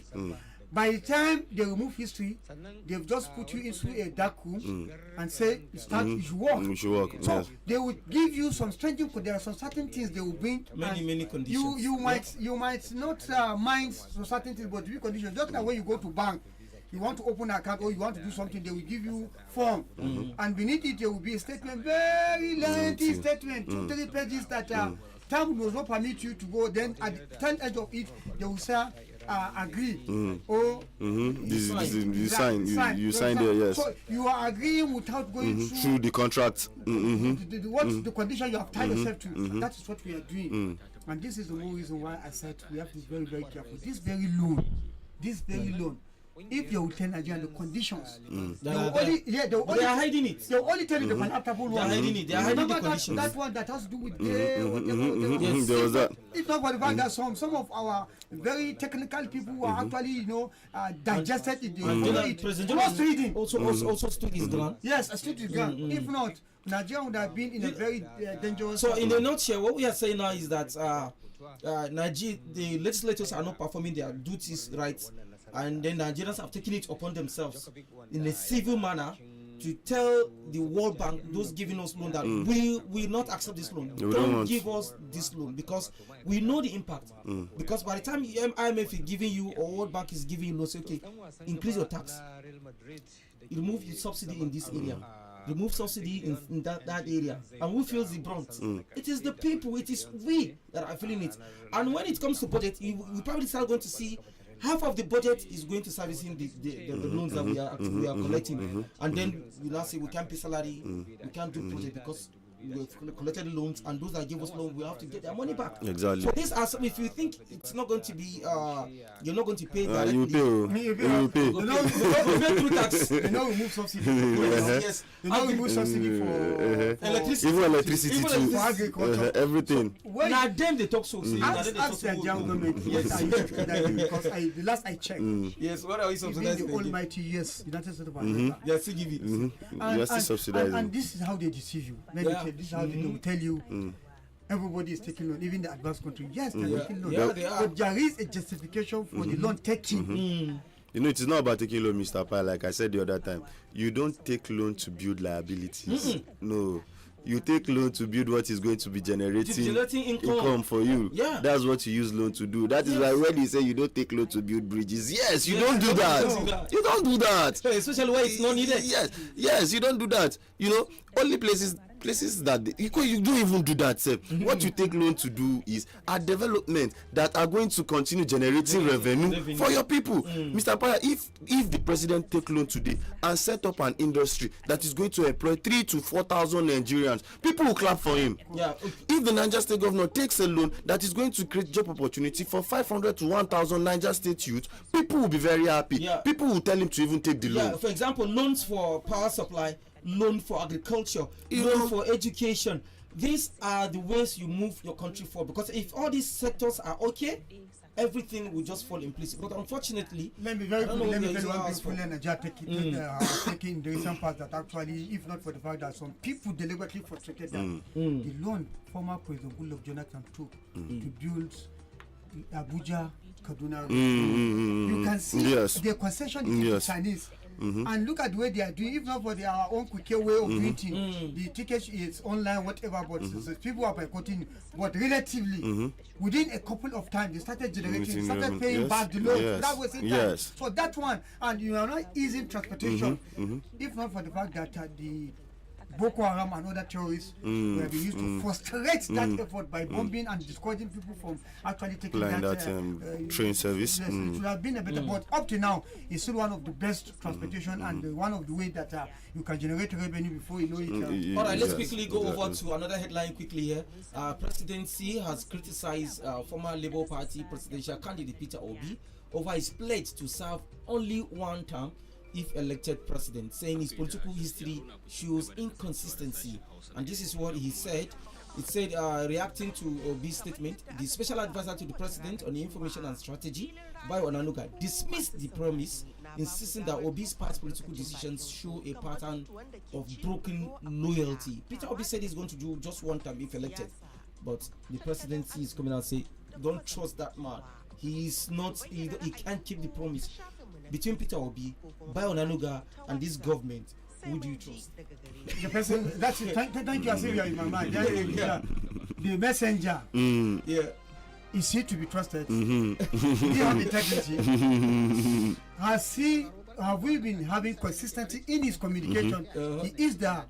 By the time they remove history, they've just put you into a dark room and say, you should work. So they will give you some strange, there are some certain things they will bring. Many conditions. You might not mind some certain things, but the conditions, just like when you go to bank, you want to open an account or you want to do something, they will give you form, and beneath it there will be a statement, very lengthy statement, 2-3 pages that time does not permit you to go. Then at the 10th edge of it, they will say agree or you sign there. Yes. So you are agreeing without going through the contract. What's the condition you have tied yourself to? That is what we are doing, and this is the whole reason why I said we have to be very, very careful. This very loan. If you will tell Nigeria the conditions, they are hiding it. They will only tell you the palatable one. They are hiding it. They are hiding the conditions. That one that has to do with whatever. There was that. It's not for the fact that some of our very technical people who are actually digested it. Close reading. Also stood his ground. Yes, stood his ground. If not, Nigeria would have been in a very dangerous. So in a nutshell, what we are saying now is that the legislators are not performing their duties right, and then Nigerians have taken it upon themselves in a civil manner to tell the World Bank, those giving us loan, that we will not accept this loan. Don't give us this loan, because we know the impact. Because by the time IMF is giving you or World Bank is giving you loan, say, okay, increase your tax, remove the subsidy in this area, remove subsidy in that area, and who feels the brunt? It is the people, it is we that are feeling it. And when it comes to budget, we probably start going to see half of the budget is going to servicing the loans that we are collecting, and then we now say we can't pay salary, we can't do project because we collected loans, and those that give us loan, we have to get their money back. Exactly. So these are some. If you think it's not going to be, you're not going to pay directly. You pay. You know, through tax. You know, we move subsidy. Yes. You know, we move subsidy for electricity. Even electricity too. For agriculture. Everything. Now them they talk so. Ask the government. Yes, I because the last I checked. Yes. What are we subsidizing? The almighty United States of America. They are still giving. You are still subsidizing. And this is how they deceive you. This is how they will tell you everybody is taking loan, even the advanced country. Yes, they're taking loan. Yeah, they are. But there is a justification for the loan taking. You know, it is not about taking loan, Mr. Pai. Like I said the other time, you don't take loan to build liabilities. No. you take loan to build what is going to be generating income for you. Yeah. That's what you use loan to do. That is why when you say you don't take loan to build bridges, yes, you don't do that. You don't do that. Especially where it's not needed. Yes, you don't do that. You know, only places that you don't even do that. What you take loan to do is a development that are going to continue generating revenue for your people. Mr. Paya, if the president take loan today and set up an industry that is going to employ 3,000 to 4,000 Nigerians, people will clap for him. Yeah. If the Niger State governor takes a loan that is going to create job opportunity for 500 to 1,000 Niger State youth, people will be very happy. Yeah. People will tell him to even take the loan. Yeah, for example, loans for power supply, loan for agriculture, loan for education. These are the ways you move your country forward, because if all these sectors are okay, everything will just fall in place. But unfortunately, let me tell you one beautiful Nigeria taking the recent past that actually, if not for the fact that some people deliberately frustrated that the loan former President Goodluck Jonathan took to build Abuja Kaduna, you can see the concession to the Chinese. And look at the way they are doing. If not for our own quicker way of doing things, the ticket is online, whatever. But so people are boycotting. But relatively, within a couple of times, they started generating, started paying back the loan. That was it. So that one, and you are not easing transportation. If not for the fact that the Boko Haram and other terrorists were being used to frustrate that effort by bombing and discouraging people from actually taking that train service. Yes, it would have been a better, but up to now, it's still one of the best transportation and one of the way that you can generate revenue before you know it. All right, let's quickly go over to another headline quickly here. Presidency has criticized former Labour Party presidential candidate Peter Obi over his pledge to serve only one term if elected president, saying his political history shows inconsistency. And this is what he said. It said, reacting to Obi's statement, the special advisor to the president on the information and strategy, Bayo Onanuga, dismissed the premise, insisting that Obi's past political decisions show a pattern of broken loyalty. Peter Obi said he's going to do just one term if elected, but the presidency is coming out and say, don't trust that man. He is not. He can't keep the promise. Between Peter Obi, Bayo Onanuga, and this government, who do you trust? The person. That's it. Thank you. I say you are in my mind. The messenger. Is he to be trusted? Do you have integrity? Have we been having consistency in his communication? He is the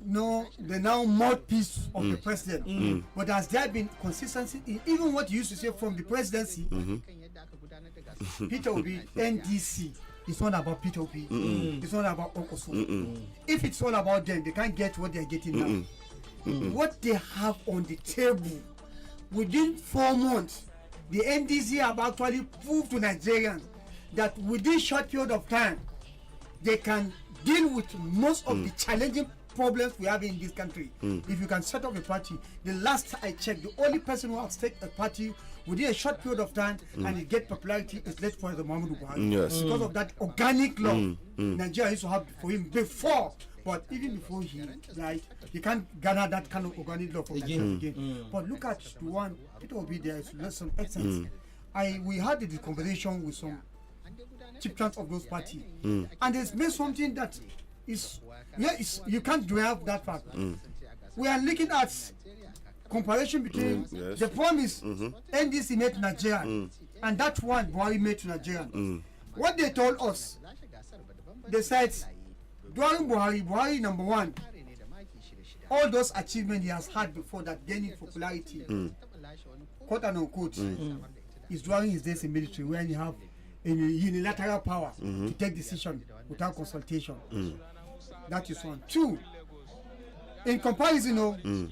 now mouthpiece of the president. But has there been consistency in even what you used to say from the presidency? Peter Obi, NDC, it's not about Peter Obi. It's not about Okoso. If it's all about them, they can't get what they're getting now. What they have on the table, within 4 months, the NDC have actually proved to Nigerians that within short period of time, they can deal with most of the challenging problems we have in this country. If you can set up a party, the last I checked, the only person who has taken a party within a short period of time and it get popularity is late President Muhammadu Buhari. Because of that organic love Nigeria used to have for him before. But even before he died, you can't garner that kind of organic love from Nigeria again. But look at the one, it will be there is some essence. We had the conversation with some chieftains of those parties, and it's made something that is you can't derive that fact. We are looking at comparison between the promise NDC made to Nigeria and that one Buhari made to Nigeria. What they told us, they said during Buhari number one, all those achievements he has had before that gaining popularity, quote and unquote, is during his days in military when you have a unilateral power to take decision without consultation. That is one. Two, in comparison,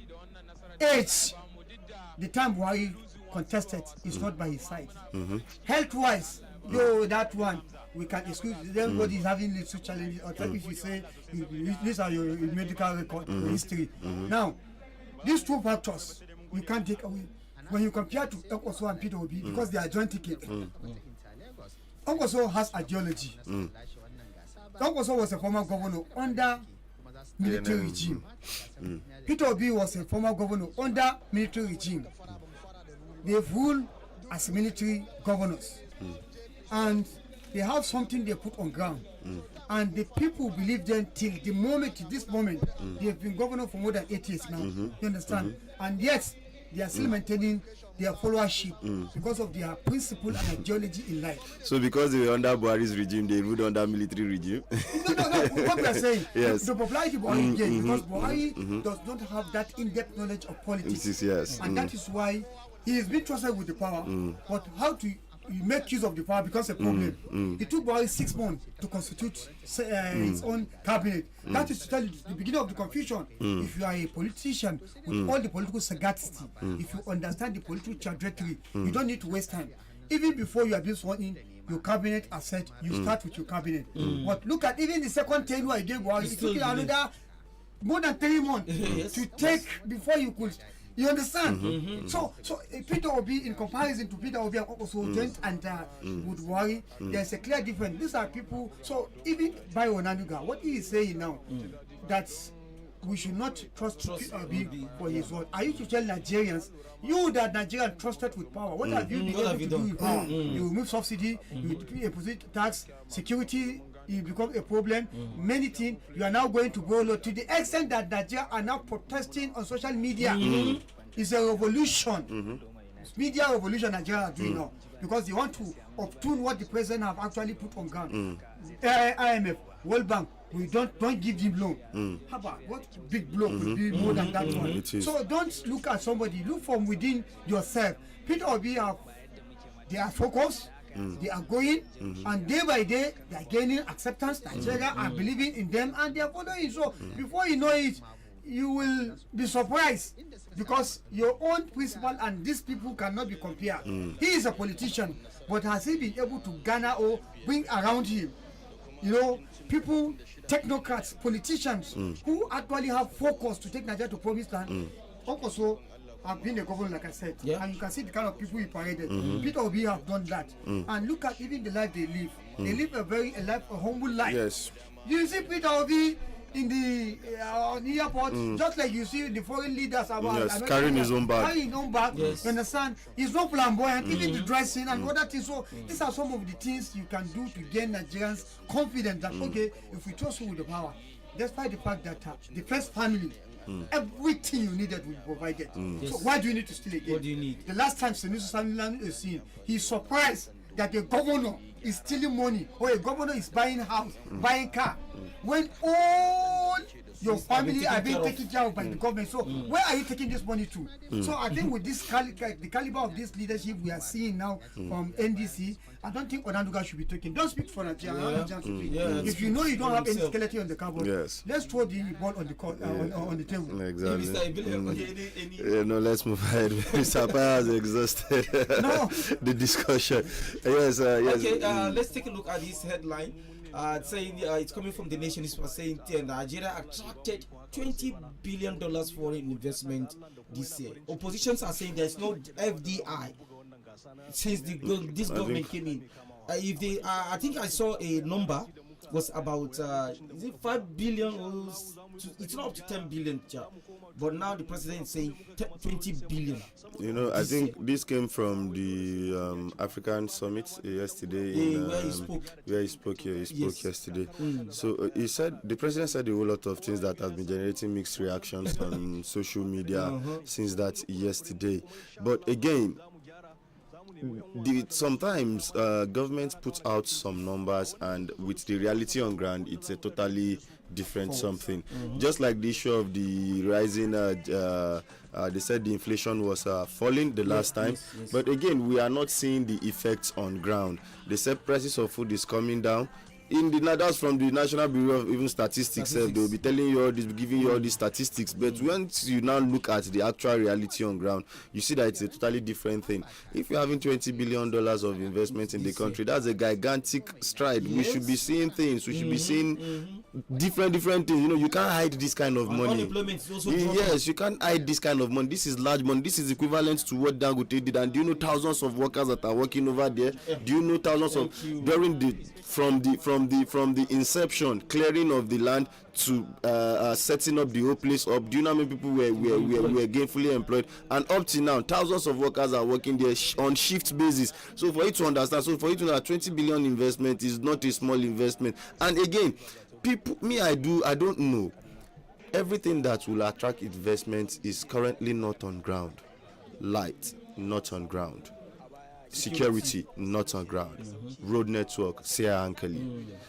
age, the time Buhari contested is not by his side. Health-wise, though that one, we can excuse everybody is having little challenges, or if you say these are your medical record history. Now, these two factors you can't take away when you compare to Okoso and Peter Obi because they are joint ticket. Okoso has ideology. Okoso was a former governor under military regime. Peter Obi was a former governor under military regime. They've ruled as military governors. And they have something they put on ground. And the people believe them till the moment, to this moment. They have been governor for more than 8 years now. You understand? And yes, they are still maintaining their followership because of their principle and ideology in life. So because they were under Buhari's regime, they ruled under military regime. No. What we are saying, Yes. the popularity Buhari gained because Buhari does not have that in-depth knowledge of politics. Yes. And that is why he has been trusted with the power. But how to make use of the power becomes a problem. It took Buhari 6 months to constitute its own cabinet. That is to tell you the beginning of the confusion. If you are a politician with all the political sagacity, if you understand the political trajectory, you don't need to waste time. Even before you are being sworn in, your cabinet are set, you start with your cabinet. But look at even the second tenure again, Buhari, it took another more than 3 months to take before you could. You understand? So Peter Obi, in comparison to Peter Obi and also joint and with Buhari, there's a clear difference. These are people. So even by Onanuga, what he is saying now, that we should not trust Peter Obi for his word. Are you to tell Nigerians, you that Nigerian trusted with power, what have you been able to do with power? You remove subsidy, you improve tax, security. It becomes a problem. Many things you are now going to go low to the extent that Nigeria are now protesting on social media. It's a revolution. Media revolution Nigeria are doing now because they want to obtune what the president have actually put on ground. IMF, World Bank, we don't give them loan. How about what big blow will be more than that one? So don't look at somebody. Look from within yourself. Peter Obi they are focused. They are going, and day by day they are gaining acceptance. Nigeria are believing in them, and they are following. So before you know it, you will be surprised because your own principle and these people cannot be compared. He is a politician, but has he been able to garner or bring around him, people, technocrats, politicians who actually have focus to take Nigeria to promised land? Also, I've been a governor, like I said, and you can see the kind of people he paraded. Peter Obi have done that, and look at even the life they live. They live a humble life. Yes. You see Peter Obi in the on the airport, just like you see the foreign leaders about carrying his own bag. Carrying his own bag. Yes. You understand? He's not flamboyant, even the dressing and other things. So these are some of the things you can do to gain Nigerians confidence that okay, if we trust you with the power, despite the fact that the first family. Everything you needed will be provided. So why do you need to steal again? What do you need? The last time Senusi Samilan is seen, he's surprised that a governor is stealing money or a governor is buying house, buying car, when all your family are being taken care of by the government. So where are you taking this money to? So I think with this the caliber of this leadership we are seeing now from NDC, I don't think Onanuga should be taken. Don't speak for Nigeria. If you know you don't have any skeleton on the cupboard, let's throw the ball on the on the table. Exactly. No, let's move ahead. Mr. Paya has exhausted the discussion. Yes. Okay, let's take a look at this headline. Saying it's coming from the Nation. It's saying Nigeria attracted $20 billion foreign investment this year. Oppositions are saying there's no FDI since this government came in. If they, I think I saw a number was about is it 5 billion or it's not up to 10 billion, but now the president is saying 20 billion. I think this came from the African summit yesterday. Where he spoke yesterday. So he said, the president said a whole lot of things that have been generating mixed reactions on social media since that yesterday. But again, sometimes government puts out some numbers, and with the reality on ground, it's a totally different something. Just like the issue of the rising, they said the inflation was falling the last time, but again, we are not seeing the effects on ground. They said prices of food is coming down. That's from the National Bureau of even Statistics. They will be telling you all this, giving you all these statistics. But once you now look at the actual reality on ground, you see that it's a totally different thing. If you're having $20 billion of investment in the country, that's a gigantic stride. We should be seeing things. We should be seeing different things. You can't hide this kind of money. Unemployment is also yes, you can't hide this kind of money. This is large money. This is equivalent to what Dangote did. And do you know thousands of workers that are working over there? Do you know thousands of from from the inception, clearing of the land to setting up the whole place up. Do you know how many people were gainfully employed? And up to now, thousands of workers are working there on shift basis. So for you to understand, so for you to know that 20 billion investment is not a small investment. And again, people, I don't know. Everything that will attract investment is currently not on ground. Light, not on ground. Security, not on ground. Road network, ankle.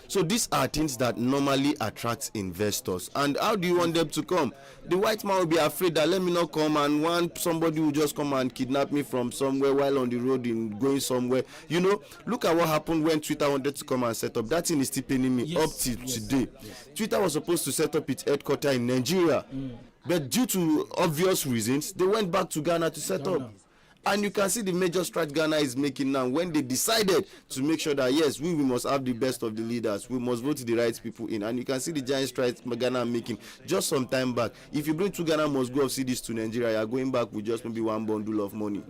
So these are things that normally attract investors. And how do you want them to come? The white man will be afraid that let me not come, and somebody will just come and kidnap me from somewhere while on the road in going somewhere. You know, look at what happened when Twitter wanted to come and set up. That thing is still paining me up till today. Yes. Twitter was supposed to set up its headquarters in Nigeria, but due to obvious reasons, they went back to Ghana to set up. And you can see the major strides Ghana is making now when they decided to make sure that yes, we must have the best of the leaders. We must vote the right people in. And you can see the giant strides Ghana are making just some time back. If you bring two Ghana must go of CDs to Nigeria, you are going back with just maybe one bundle of money.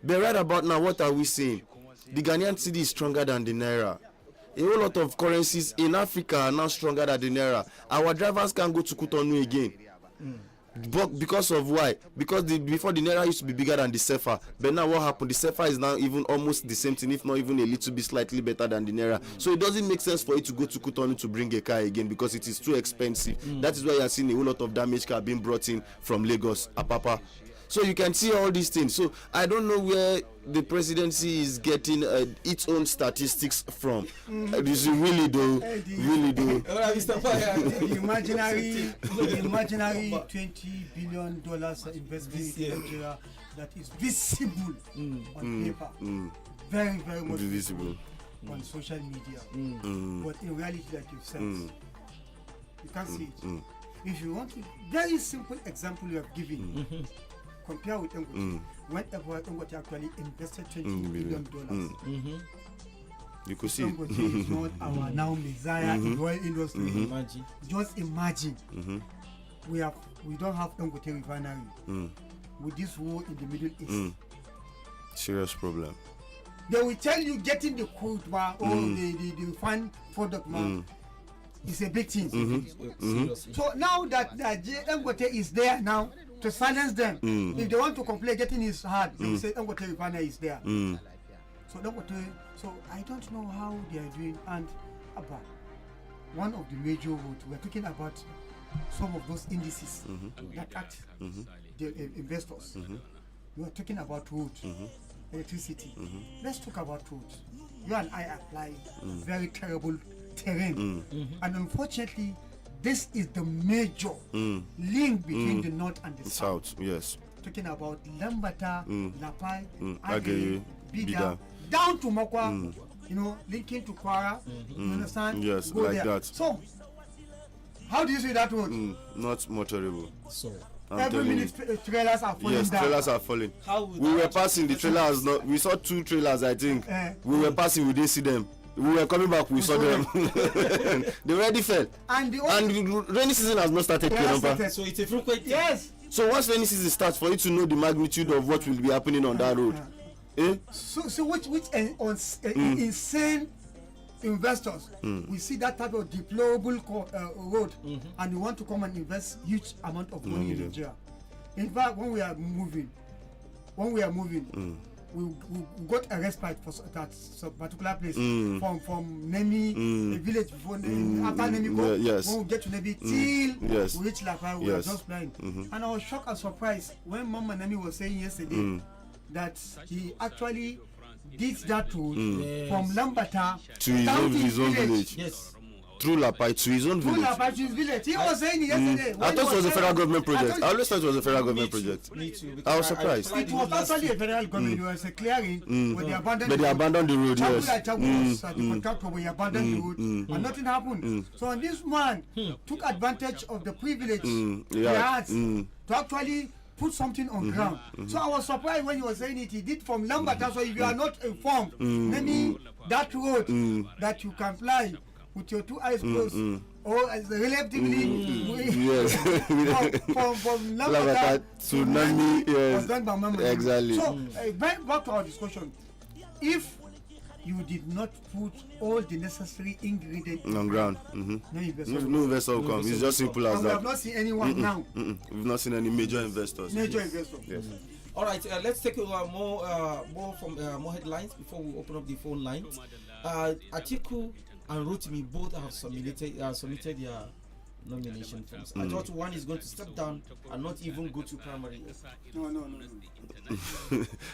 But right about now, what are we saying? The Ghanaian cedi is stronger than the Naira. A whole lot of currencies in Africa are now stronger than the Naira. Our drivers can't go to Cotonou again. But because of why? Because before the Naira used to be bigger than the CFA, but now what happened? The CFA is now even almost the same thing, if not even a little bit slightly better than the Naira. So it doesn't make sense for you to go to Cotonou to bring a car again because it is too expensive. That is why you are seeing a whole lot of damaged car being brought in from Lagos, Apapa. So you can see all these things. So I don't know where the presidency is getting its own statistics from. This really do. The imaginary $20 billion investment in Nigeria that is visible on paper, very, very much visible on social media. But in reality, like you said, you can't see it. If you want to, very simple example you have given. Compare with Dangote. Whenever Dangote actually invested $20 billion, you could see Dangote is not our now messiah in oil industry. Just imagine we don't have Dangote refinery with this war in the Middle East. Serious problem. They will tell you getting the crude or the refined product is a big thing. So now that Dangote is there now to silence them, if they want to complain, getting is hard. They say Dangote refinery is there. So Dangote. So I don't know how they are doing. And about one of the major roads, we're talking about some of those indices that act the investors. We are talking about roads, electricity. Let's talk about roads. You and I apply very terrible terrain, and unfortunately this is the major link between the north and the south. Yes, talking about Lambata, Lapai, Agege, Bida, down to Mokwa, you know, linking to Kwara. You understand? Yes, go like there. that. So how do you see that road? Not motorable. So every minute trailers are falling yes, down. trailers are falling. how would We were passing the trailers. We saw two trailers, I think. We were passing, we didn't see them. We were coming back, we saw them. They already fell. And the rainy season has not started. so it's a frequent thing. yes. So once rainy season starts, for you to know the magnitude of what will be happening on that road. So which insane investors we see that type of deplorable road and you want to come and invest huge amount of money in Nigeria. In fact, when we are moving, we got a respite for that particular place from Nemi, a village before after Nemi go. Yes. When we get to Nemi till Yes. we reach Lafa, we were just flying. And I was shocked and surprised when Mama Nemi was saying yesterday that he actually did that road from Lambata To his own village. Yes. Through Lapai to his own Through village. Lapa to his village. He was saying it yesterday. I thought it was a federal government project. I always thought it was a federal government project. Me too. I was surprised. It was actually a federal government. It was a clearing where they abandoned But they abandoned the road, yes. the contractor where he abandoned the road and nothing happened. So this man took advantage of the privilege he had to actually put something on ground. So I was surprised when he was saying it. He did from Lambata. So if you are not informed, maybe that road that you can fly with your two eyes closed or as relatively Yes. from Lambata to Nami, was yes. done by Mama. Exactly. So back to our discussion. If you did not put all the necessary ingredients On ground. no investor. No investor will come. It's just simple as And we have that. not seen anyone now. We've not seen any major investors. Major investor. Yes. All right, let's take more from more headlines before we open up the phone lines. Atiku and Rotimi both have submitted their nomination forms. I thought one is going to step down and not even go to primary. No.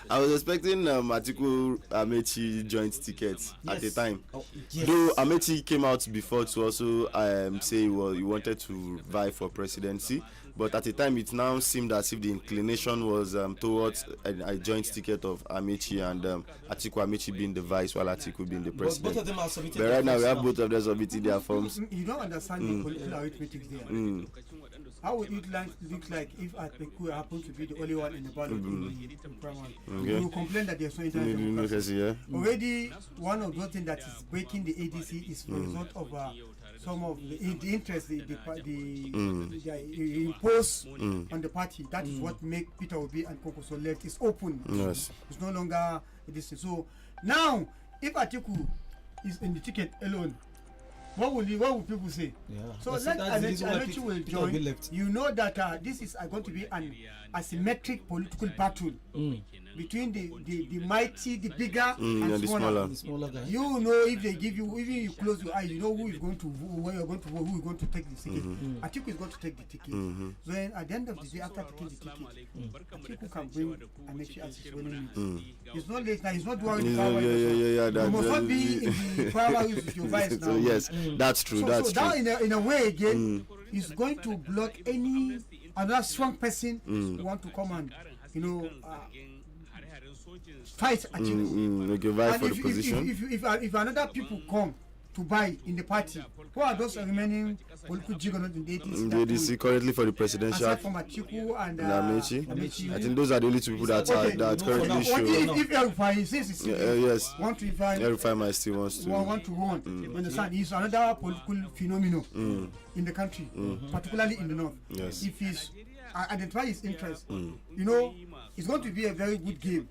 I was expecting Atiku Amechi joint tickets at the time. Oh, yes. Though Amechi came out before to also say he wanted to vie for presidency, but at the time it now seemed as if the inclination was towards a joint ticket of Amechi and Atiku Amechi being the vice while Atiku being the president. Both of them are submitted. But right now we have both of them submitting their forms. You don't understand the political arithmetic there. How would it look like if Atiku happened to be the only one in the ballot in primary? Okay. You will complain that there's no internal democracy. Yeah. Already, one of those things that is breaking the ADC is the result of some of the interest they impose on the party. That is what make Peter Obi and Konkoso left. It's open. Yes. It's no longer this. So now, if Atiku is in the ticket alone, what will people say? Yeah. So That's let the reason why Alechi will Peter Obi join. left. You know that this is going to be an asymmetric political battle between the mighty, the bigger, and the smaller. The smaller guy. You know, if they give you, even you close your eye, you know who is going to vote, where you're going to vote, who is going to take the ticket. Atiku is going to take the ticket. So then at the end of the day, after taking the ticket, Atiku can bring Amechi as his running mate. It's not late now. He's not doing the power. You must not be in the power with your vice now. So yes, that's true. That's so true. now in a way again, he's going to block any another strong person who want to come and fight Atiku. Okay, vie for And the position. if another people come to buy in the party, who are those remaining political juggernauts in the 80s? The ADC currently for the presidential. Aside from Atiku and Amechi. I think those are the only two people that currently show. If Erufai says it's Yes. want to invite Every might still wants to. want to run, you understand? He's another political phenomenon in the country, particularly in the north. Yes. If he's identify his interest, it's going to be a very good game.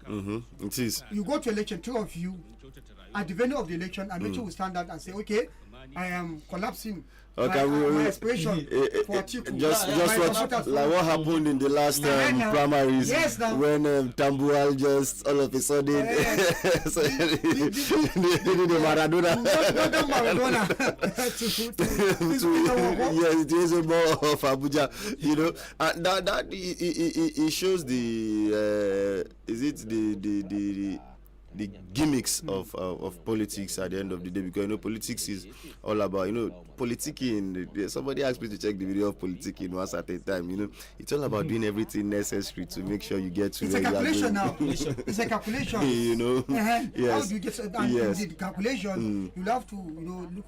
It is. You go to election, two of you, at the venue of the election, Amechi will stand out and say, okay, I am collapsing Okay, my aspiration for Atiku. Just like what happened in the last primaries when Tambuwal just all of a sudden the Maradona. Yes, it is more of Abuja, and that it shows the is it the gimmicks of politics at the end of the day, because politics is all about politicking. Somebody asked me to check the video of politicking once at a time. It's all about doing everything necessary to make sure you get to it's where a you are calculation going. now. It's a calculation. Yes. How do you get the calculation? You'll have to look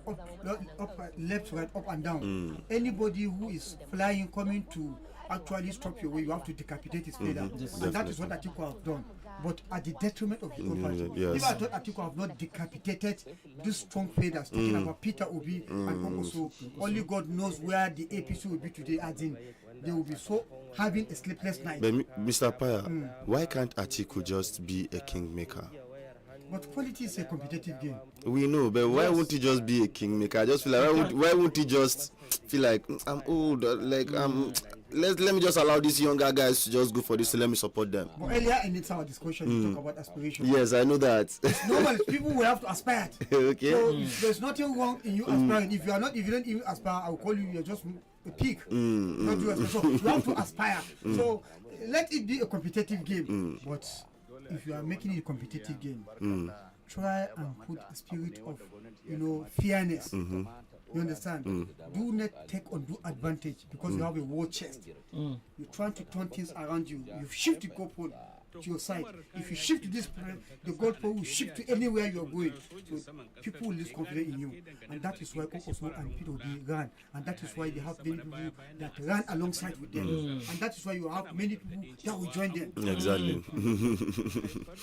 up, left, right, up and down. Anybody who is flying coming to actually stop your way, you have to decapitate his feather. And that is what Atiku have done, but at the detriment of the whole party. Yes. If I thought Atiku have not decapitated these strong feathers, talking about Peter Obi and Konkoso, only God knows where the APC will be today, as in they will be so having a sleepless night. But Mr. Paya, why can't Atiku just be a kingmaker? But politics is a competitive game. We know, but why won't he just be a kingmaker? I just feel like why won't he just feel like I'm old, like let me just allow these younger guys to just go for this, so let me support them. But earlier in our discussion, you talk about aspiration. Yes, I know that. Normally, people will have to aspire. Okay. So there's nothing wrong in you aspiring. If you don't even aspire, I'll call you. You're just a pig. Not you aspire. So you have to aspire. So let it be a competitive game. But if you are making it a competitive game, try and put a spirit of fairness. You understand? Do not take undue advantage because you have a war chest. You're trying to turn things around you. You shift the goalpost to your side. If you shift to this point, the goalpost will shift to anywhere you're going. So people will lose confidence in you. And that is why Konkoso and Peter Obi ran. And that is why they have many people that ran alongside with them. And that is why you have many people that will join them. Exactly.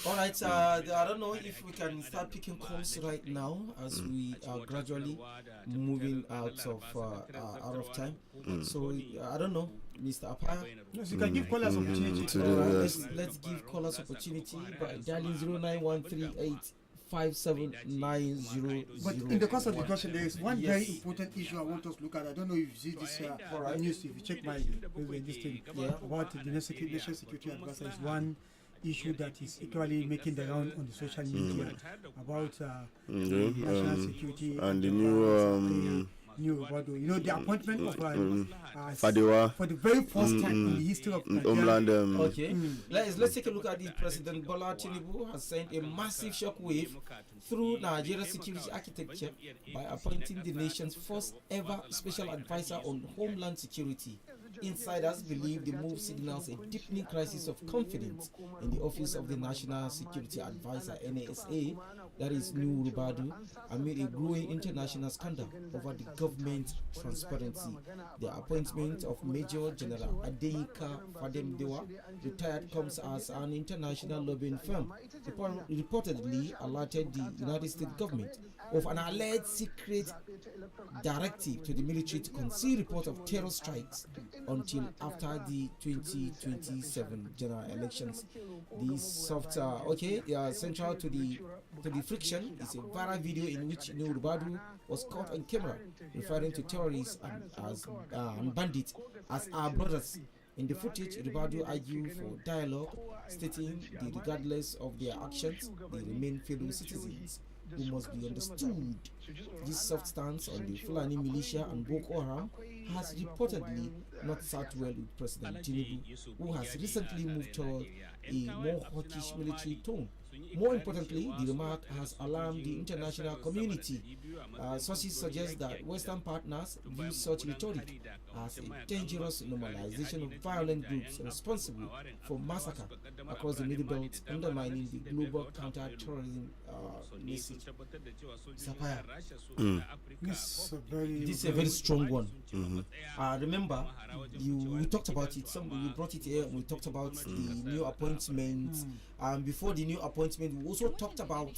All right, I don't know if we can start picking calls right now as we are gradually moving out of time. So I don't know, Mr. Apaya. Yes, you can give callers opportunity. Let's give callers opportunity by dialing 5790. But in the course of the discussion, there is one Yes. very important issue I want us to look at. I don't know if you see this Alright. news. If you check my this thing about the national security advisor, is one issue that is equally making the round on the social media about the national security and the new new Obado. You know, the appointment of Fadewa for the very first time in the history of Nigeria. Homeland. Okay, let's take a look at it. President Bola Tinubu has sent a massive shockwave through Nigeria's security architecture by appointing the nation's first ever special advisor on homeland security. Insiders believe the move signals a deepening crisis of confidence in the office of the National Security Advisor (NASA), that is Nuhu Ribadu, amid a growing international scandal over the government transparency. The appointment of Major General Adeyinka Fademdewa, retired, comes as an international lobbying firm reportedly alerted the United States government of an alleged secret directive to the military to conceal reports of terror strikes until after the 2027 general elections. These central to the friction is a viral video in which Nuhu Ribadu was caught on camera referring to terrorists and bandits as our brothers. In the footage, Ribadu argued for dialogue, stating that regardless of their actions, they remain fellow citizens who must be understood. This soft stance on the Fulani militia and Boko Haram has reportedly not sat well with President Tinubu, who has recently moved toward a more hawkish military tone. More importantly, the remark has alarmed the international community. Sources suggest that Western partners view such rhetoric as a dangerous normalization of violent groups responsible for massacre across the Middle Belt, undermining the global counter-terrorism message. Sapaya. This This is a very strong one. Remember, we talked about it. We brought it here. We talked about the new appointments. Before the new appointment, we also talked about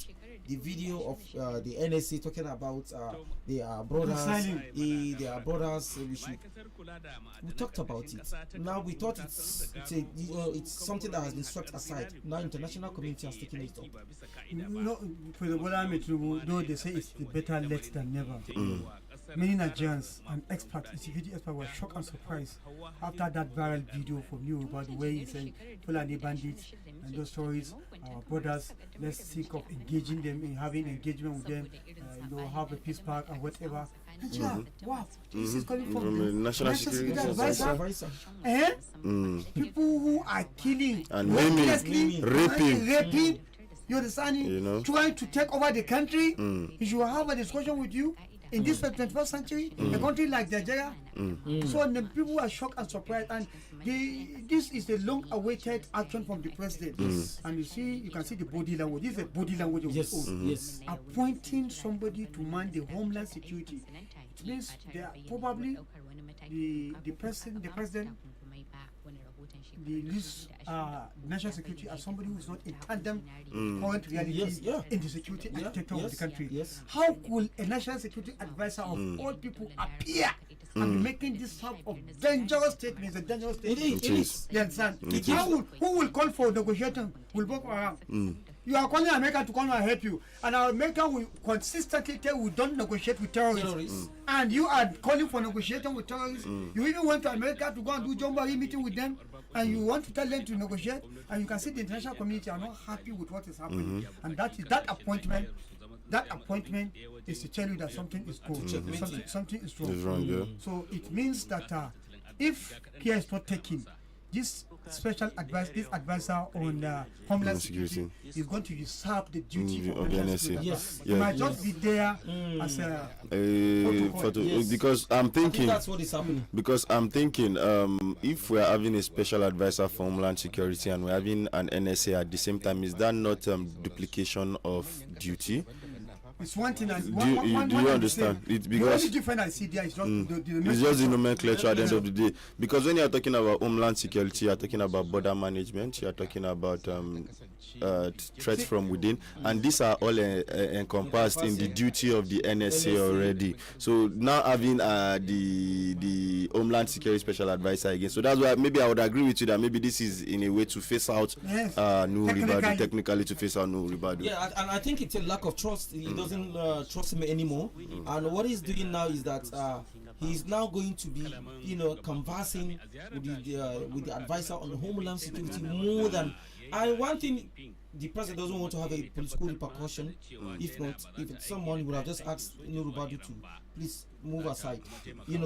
the video of the NSA talking about their brothers. Their brothers. We talked about it. Now we thought it's something that has been swept aside. Now international community has taken it up. No, for the Bola Ahmed Tinubu, though they say it's better late than never. Many Nigerians and experts, security experts, were shocked and surprised after that viral video from you about the way he said Fulani bandits and those stories, our brothers, let's think of engaging them, in having engagement with them, have a peace park and whatever. Nigeria, wow, this is coming from the National Security Advisor. People who are killing, and raping. You understand? Trying to take over the country. He should have a discussion with you in this 21st century, a country like Nigeria. So the people are shocked and surprised, and this is a long-awaited action from the president. And you can see the body language. This is the body language of his own. Appointing somebody to man the homeland security. It means they are probably the president, the least national security as somebody who is not in tandem current reality in the security architecture of the country. How could a national security advisor of all people appear and be making this type of dangerous statements? A dangerous statement. It is. You understand? Who will call for negotiation? Will work around. You are calling America to come and help you, and America will consistently tell you don't negotiate with terrorists. And you are calling for negotiation with terrorists. You even went to America to go and do Jamboree meeting with them, and you want to tell them to negotiate, and you can see the international community are not happy with what is happening. And that appointment is to tell you that something is cool. Something is wrong. So it means that if care is not taken, this special advisor on homeland security is going to usurp the duty of the NSA. He might just be there as a photo. Because I'm thinking that's what is happening. Because I'm thinking, if we're having a special advisor for homeland security and we're having an NSA at the same time, is that not duplication of duty? It's one thing. And Do you understand? It's the because only difference I see there is just it's just the nomenclature at the end of the day. Because when you are talking about homeland security, you are talking about border management, you are talking about threats from within, and these are all encompassed in the duty of the NSA already. So now having the homeland security special advisor again, so that's why maybe I would agree with you that maybe this is in a way to face out technically to face out Nuhu Ribadu. Yeah, and I think it's a lack of trust. He doesn't trust him anymore, and what he's doing now is that he's now going to be, conversing with the advisor on Homeland Security more than. And one thing, the president doesn't want to have a political repercussion. If not, if it's someone, he would have just asked Nuhu Ribadu to please move aside.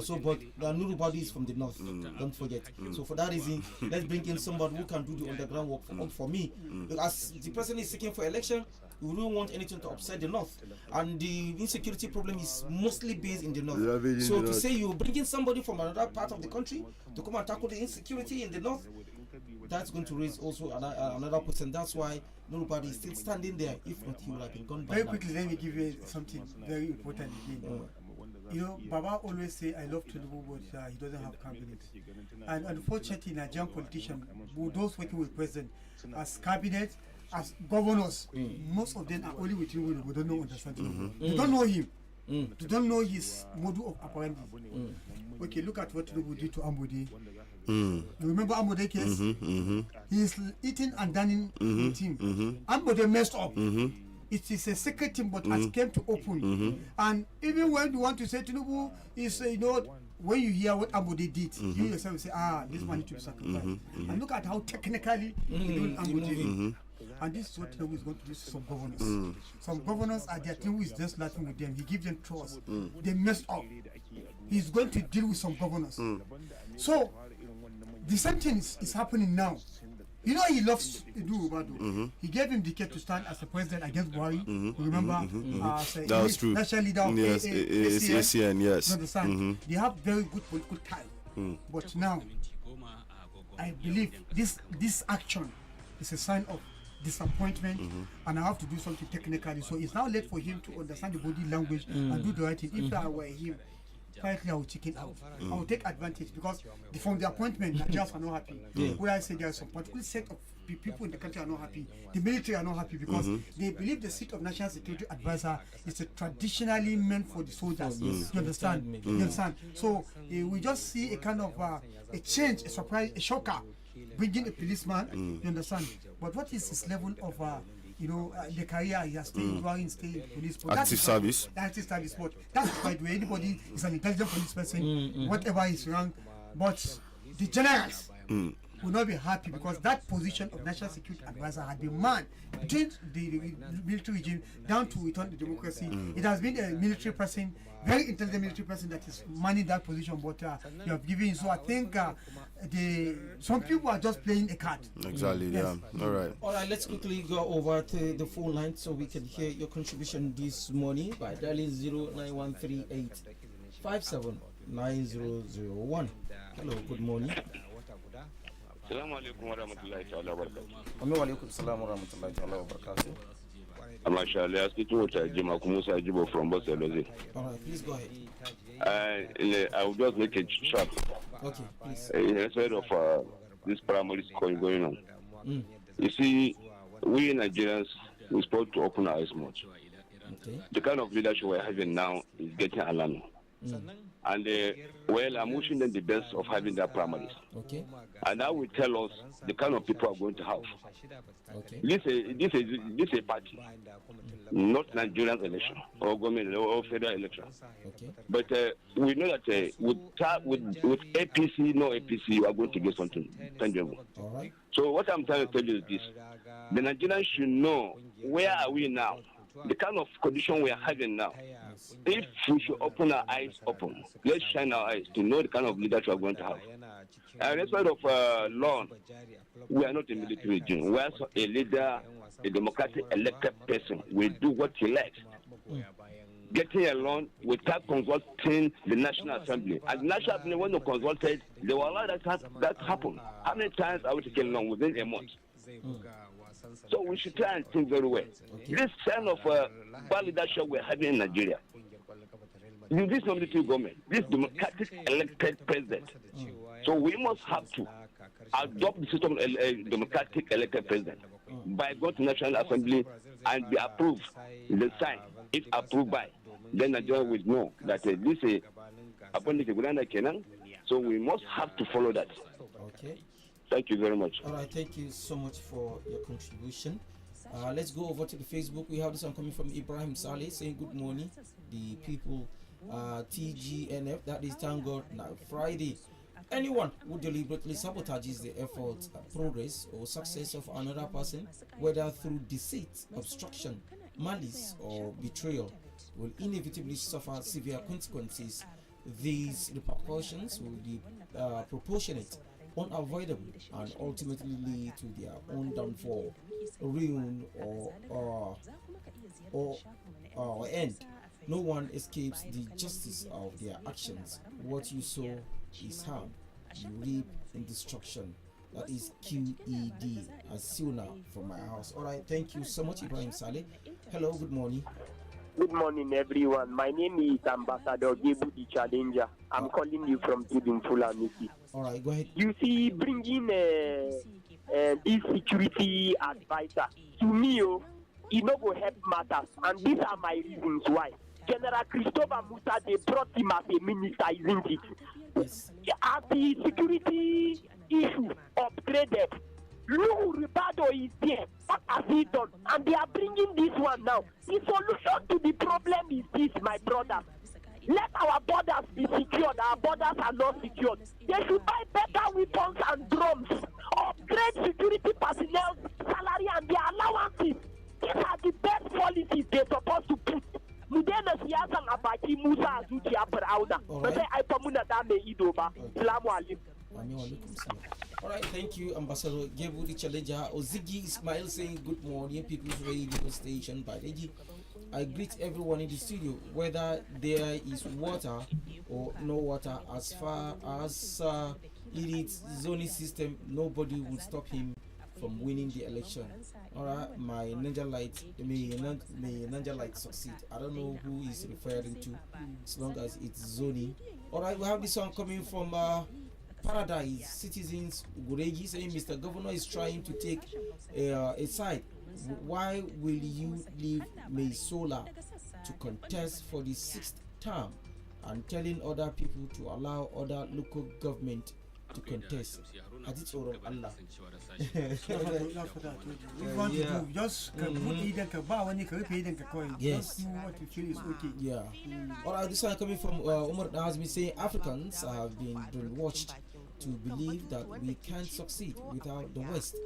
So but Nuhu Ribadu is from the north. Don't forget. So for that reason, let's bring in somebody who can do the underground work for me. Because the president is seeking for election, we don't want anything to upset the north, and the insecurity problem is mostly based in the north. So to say you bring in somebody from another part of the country to come and tackle the insecurity in the north, that's going to raise also another person. That's why nobody is still standing there. If not, he would have been gone by very now. quickly. Let me give you something very important again. Baba always say, I love Tinubu, but he doesn't have cabinet. And unfortunately, Nigerian politicians, those working with president, as cabinet, as governors, most of them are only with Tinubu. We don't know understand Tinubu. They don't know him. They don't know his model of operandi. Okay, look at what Tinubu did to Ambode. You remember Ambode case? He's eating and dining with him. Ambode messed up. It is a secret team, but has came to open. And even when you want to say Tinubu is, when you hear what Ambode did, you yourself will say, this man needs to be sacrificed. And look at how technically he did Ambode. And this is what Tinubu is going to do to some governors. Some governors are there, Tinubu is just laughing with them. He gives them trust. They messed up. He's going to deal with some governors. So, the same thing is happening now. He loves Nuhu Ribadu. He gave him the ticket to stand as the president against Buhari. Remember? That was true. National leader of ACN, yes. You understand? They have very good political tie. But now, I believe this action is a sign of disappointment, and I have to do something technically. So it's now late for him to understand the body language and do the right thing. If I were him, quietly I will check it out. I will take advantage because from the appointment, Nigerians are not happy. Where I say there are some particular set of people in the country are not happy. The military are not happy because they believe the seat of National Security Advisor is traditionally meant for the soldiers. You understand? You understand? So we just see a kind of a change, a surprise, a shocker, bringing a policeman. You understand? But what is his level of the career he has stayed in police? But active service. Active service. But that's by the way, anybody is an intelligent police person, whatever is wrong. But the generals will not be happy because that position of National Security Advisor had been manned during the military regime down to return to democracy. It has been a military person, very intelligent military person that is manning that position, but you have given. So I think some people are just playing a card. Exactly. Yes. Yeah. All right. Let's quickly go over to the phone line so we can hear your contribution this morning by dialing 09138 579001. Hello. Good morning. Assalamu alaikum wa rahmatullahi ta'ala wa barakatuh. Wa alaikum salam wa rahmatullahi ta'ala wa barakatuh. Mashallah, I speak to Jima Kumusa Jibo from Boselozi. All right, please go ahead. I will just make it short. Okay, please. Instead of this primary school going on. You see, we Nigerians, we're supposed to open our eyes much. Okay. The kind of leadership we're having now is getting alarming. And I'm wishing them the best of having their primaries. Okay. And that will tell us the kind of people are going to have. Okay. This is a party, not Nigerian election or government or federal election. Okay. But we know that with APC, no APC, we are going to get something tangible. All right. So what I'm trying to tell you is this: the Nigerians should know where are we now, the kind of condition we are having now. If we should open our eyes open, let's shine our eyes to know the kind of leaders we are going to have. And instead of law, we are not a military regime. We are a leader, a democratic elected person. We do what he likes. Getting a loan without consulting the National Assembly. And the National Assembly, when they consulted, they will allow that happen. How many times are we taking loan within a month? So we should try and think very well. This kind of bad leadership we're having in Nigeria, this nominative government, this democratic elected president. So we must have to adopt the system of democratic elected president by going to National Assembly and be approved, the sign, if approved by, then Nigeria will know that this is appointed to Kenan. So we must have to follow that. Okay. Thank you very much. All right, thank you so much for your contribution. Let's go over to the Facebook. We have this one coming from Ibrahim Saleh saying good morning. The people, TGNF, that is thank God now Friday. Anyone who deliberately sabotages the effort, progress, or success of another person, whether through deceit, obstruction, malice, or betrayal, will inevitably suffer severe consequences. These repercussions will be proportionate, unavoidable, and ultimately lead to their own downfall, ruin, or end. No one escapes the justice of their actions. What you sow is harm, you reap in destruction. That is QED, as Suna from my house. All right, thank you so much, Ibrahim Saleh. Hello, good morning. Good morning, everyone. My name is Ambassador Gebu the Challenger. I'm calling you from Tibin Fulanisi. All right, go ahead. You see, bringing this security advisor to me, it no go help matters, and these are my reasons why. General Christopher Musa, they brought him as a minister, isn't it? Yes. As the security issue upgraded, Lou Ribado is there. What has he done? And they are bringing this one now. The solution to the problem is this, my brother. Let our borders be secured. Our borders are not secured. They should buy better weapons and drums, upgrade security personnel salary and their allowances. These are the best policies they're supposed to put. Mudena siasa ngabaki Musa azuti abrauda. But I pamuna dame idoba. Salamu alaikum. All right, thank you, Ambassador Gebu the Challenger. Ozigi Ismail saying good morning, People's Radio Station Badeggi. I greet everyone in the studio, whether there is water or no water. As far as it is zoning system, nobody will stop him from winning the election. All right, my Ninja Light, may Ninja Light succeed. I don't know who is referring to, as long as it's zoning. All right, we have this one coming from Paradise Citizens Guregi saying Mr. Governor is trying to take a side. Why will you leave Maisola to contest for the 6th term and telling other people to allow other local government to contest? Hadith or Allah. That's what I told you. If you want to do, just put either Kaba when you can pay them coin. Yes. Just do what you feel is okay. Yeah. Alright, this one coming from Umar Nazmi saying Africans have been brainwashed to believe that we can't succeed without the West.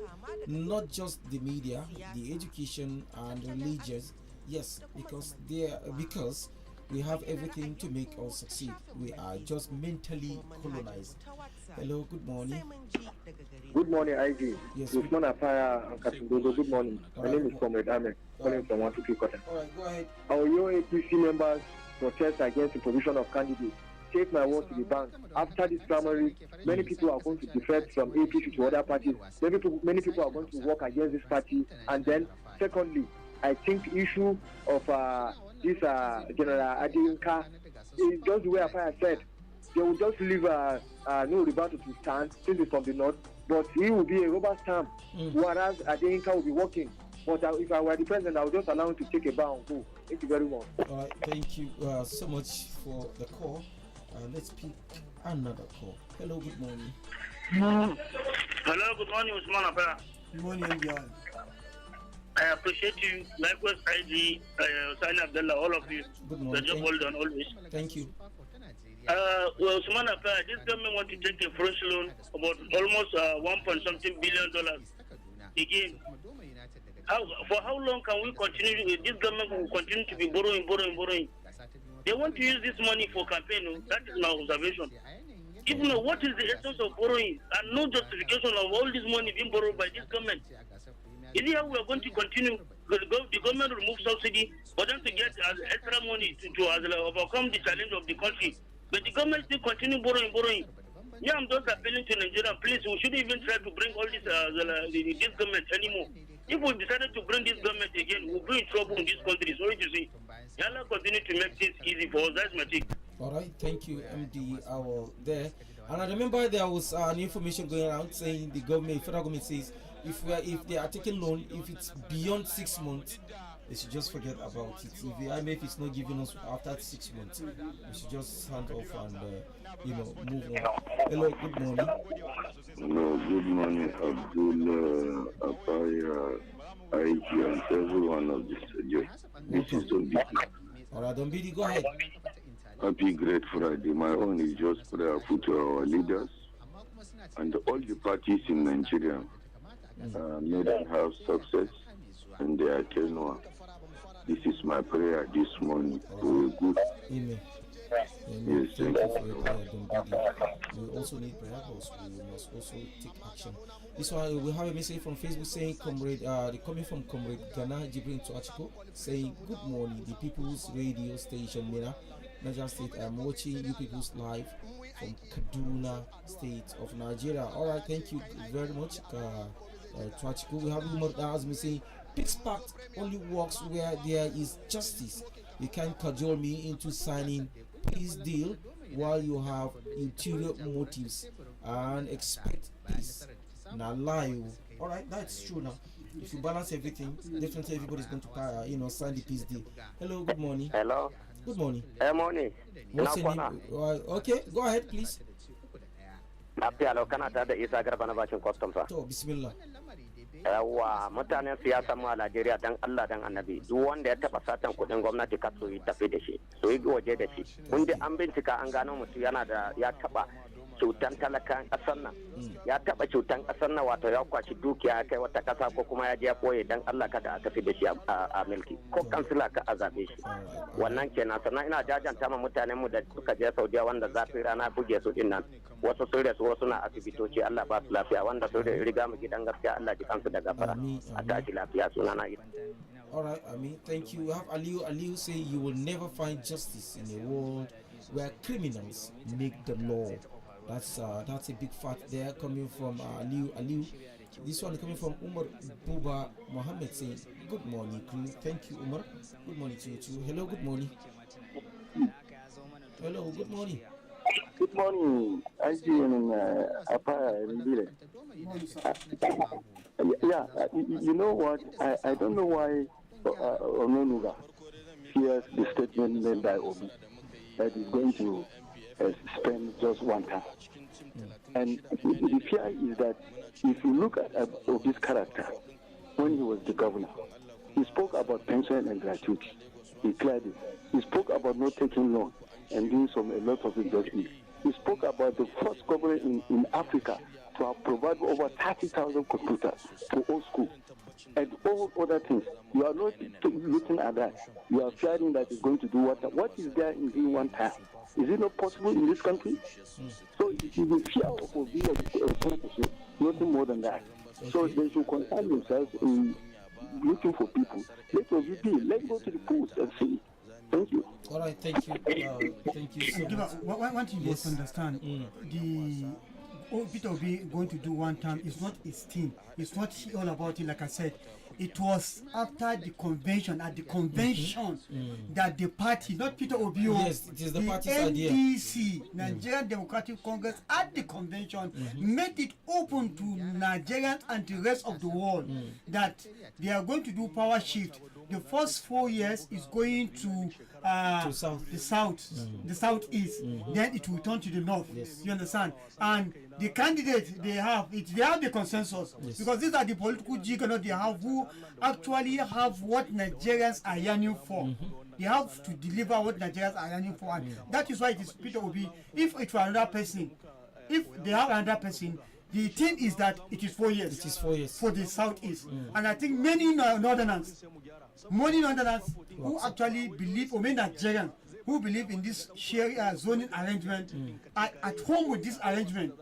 Not just the media, the education and religious. Yes, because we have everything to make us succeed. We are just mentally colonized. Hello, good morning. Good morning, IG. Yes. Usman Afaya and Katundodo. Good morning. My name is Comrade Ahmed, calling from 122 Cotton. Alright, go ahead. Our UAPC members protest against the provision of candidates. Take my word to the bank. After this primary, many people are going to defect from APC to other parties. Many people are going to work against this party. And then, secondly, I think the issue of this General Adinka is just the way Afaya said. They will just leave no Ribato to stand since it's from the north, but he will be a rubber stamp, whereas Adinka will be working. But if I were the president, I would just allow him to take a bow and go. Thank you very much. All right, thank you so much for the call. Let's pick another call. Hello, good morning. Hello, good morning, Usman Abba. Good morning, John. I appreciate you. Likewise, IG, Sani Abdullah, all of you. Good morning. The job well done always. Thank you. Well, Usman Abba, this government want to take a fresh loan about almost $1.something billion. Again, for how long can we continue? This government will continue to be borrowing. They want to use this money for campaign. That is my observation. Even what is the essence of borrowing and no justification of all this money being borrowed by this government? Is it how we are going to continue? The government remove subsidy for them to get extra money to overcome the challenge of the country. But the government still continue borrowing. Yeah, I'm just appealing to Nigeria. Please, we shouldn't even try to bring all this government anymore. If we decided to bring this government again, we'll be in trouble in this country. So you see, Yalla continue to make things easy for us. That's my take. All right, thank you, MD. There, and I remember there was an information going around saying the government, federal government says if they are taking loan, if it's beyond 6 months, they should just forget about it. If the IMF is not giving us after 6 months, we should just hand off and move on. Hello, good morning. No, good morning, Abdul, Apaya, IG, and everyone of the studio. This is Dombidi. All right, Dombidi, go ahead. Happy Great Friday. My own is just prayerful to our leaders and all the parties in Nigeria. May them have success in their tenure. This is my prayer this morning. Right. Good. Amen. Yes, Thank you for your prayer, Dombidi. We also need prayer, but we must also take action. This one, we have a message from Facebook saying, Comrade, coming from Comrade Ghana Jibril Tuachiko, saying, good morning, the People's Radio Station, Mina, Niger State. I'm watching you people's live from Kaduna State of Nigeria. All right, thank you very much, Tuachiko. We have Umar Azmi saying, Peace Pact only works where there is justice. You can't cajole me into signing peace deal while you have ulterior motives and expect peace. Now lie. All right, that's true. Now, if you balance everything, definitely everybody's going to sign the peace deal. Hello, good morning. Hello. Good morning. Good morning. What's your name? Okay, go ahead, please. So, Bismillah. Yawa mutanen siyasa mu a Najeriya dan Allah dan Annabi duk wanda ya taba satan kudin gwamnati ka so yi tafi da shi so yi waje da shi mun dai an bincika an gano mutum yana da ya taba cutan talakan kasar nan ya taba cutan kasar nan wato ya kwaci dukiya kai wata kasa ko kuma ya je ya koye dan Allah kada a tafi da shi a milki ko kansila ka azabe shi wannan kenan sannan ina jajanta ma mutanen mu da suka je Saudiya wanda zafi rana buge su din nan wasu sun rasu wasu na asibitoci Allah ba su lafiya wanda sun riga mu gidan gaskiya Allah ji kansu da gafara a tashi lafiya sunana all right, thank you. We have Aliu say you will never find justice in a world where criminals make the law. That's a big fact there coming from Aliu. This one coming from Umar Buba Mohammed saying, good morning, crew. Thank you, Umar. Good morning to you too. Hello, good morning. Hello, good morning. Good morning, IG and Apaya. Yeah, you know what? I don't know why Ononuga fears the statement made by Obi that is going to spend just one time. And the fear is that if you look at Obi's character when he was the governor, he spoke about pension and gratuity. He cleared it. He spoke about not taking loan and doing a lot of investment. He spoke about the first government in Africa to have provided over 30,000 computers to all schools and all other things. You are not looking at that. You are fearing that it's going to do what is there in doing one time? Is it not possible in this country? So it is the fear of being a nothing more than that. Okay. So they should concern themselves in looking for people. Let us be. Let's go to the polls and see. Thank you. All right, thank you. Thank you so much. One thing you must understand, the Peter Obi going to do one time is not his team. It's not all about it, like I said. It was after the convention, at the convention, that the party, not Peter Obi, yes, it is the party's idea. NDC, Nigerian Democratic Congress, at the convention, made it open to Nigerians and the rest of the world that they are going to do power shift. The first 4 years is going to the southeast. Then it will turn to the north. Yes. You understand? And the candidate they have the consensus, because these are the political juggernaut they have who actually have what Nigerians are yearning for. They have to deliver what Nigerians are yearning for, and that is why it is Peter Obi. If it were another person, if they have another person, the thing is that it is 4 years. It is 4 years for the southeast, and I think many Northerners who actually believe, or many Nigerians who believe in this share zoning arrangement are at home with this arrangement.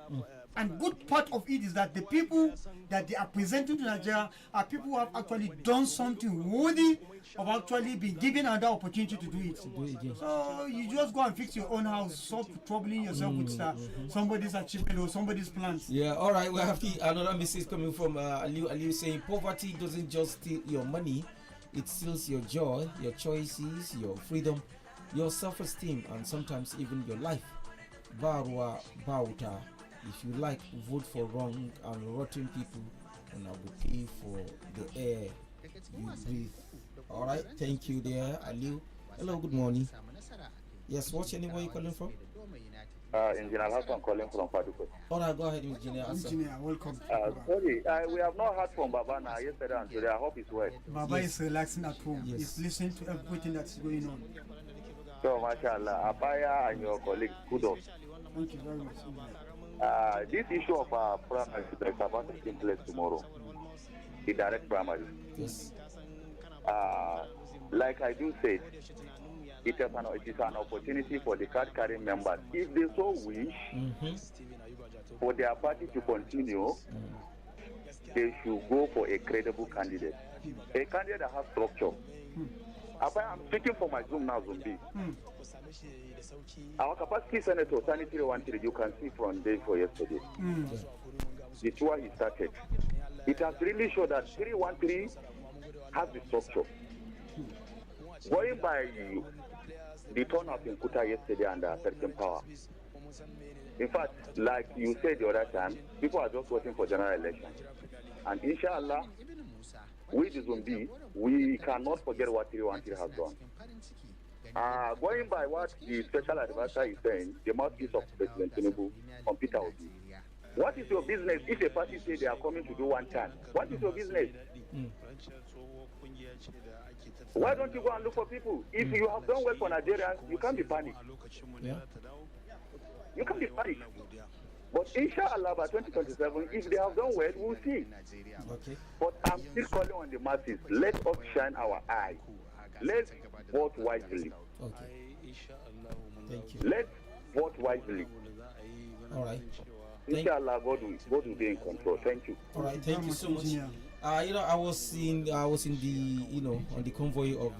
And good part of it is that the people that they are presenting to Nigeria are people who have actually done something worthy of actually being given another opportunity to do it. So you just go and fix your own house, stop troubling yourself with somebody's achievement or somebody's plans. Yeah, all right. We have another message coming from Aliu saying poverty doesn't just steal your money, it steals your joy, your choices, your freedom, your self-esteem, and sometimes even your life. Barwa Bauta. If you like, vote for wrong and rotten people, and I will pay for the air you breathe. All right, thank you there, Aliu. Hello, good morning. Yes, what's your name? Where are you calling from? Engineer Hassan calling from Paduko. All right, go ahead, Engineer Hassan. Engineer, welcome. Sorry, we have not heard from Baba now yesterday and today. I hope it's well. Baba is relaxing at home. He's listening to everything that's going on. So, mashallah, Abaya and your colleagues, kudos. Thank you very much. This issue of primary is about to take place tomorrow. The direct primary. Yes. Like I do say, it is an opportunity for the card-carrying members, if they so wish, for their party to continue, they should go for a credible candidate. A candidate that has structure. I'm speaking for my Zoom now, Zumbi. Our capacity senator, Sani 313, you can see from day for yesterday. The tour he started. It has really shown that 313 has the structure. Going by the turnout in Kuta yesterday under certain power. In fact, like you said the other time, people are just waiting for general election. And inshallah, with the Zumbi, we cannot forget what 313 has done. Going by what the special advisor is saying, the mouthpiece of President Tinubu on Peter Obi. What is your business if a party says they are coming to do one time? What is your business? Why don't you go and look for people? If you have done well for Nigerians, you can't be panicked. Yeah. You can't be panicked. But inshallah, by 2027, if they have done well, we'll see. Okay. But I'm still calling on the masses. Let us shine our eye. Let's vote wisely. Okay. Thank you. Let's vote wisely. All right. Inshallah, God will be in control. Thank you. All right. Thank you so much. I was in the on the convoy of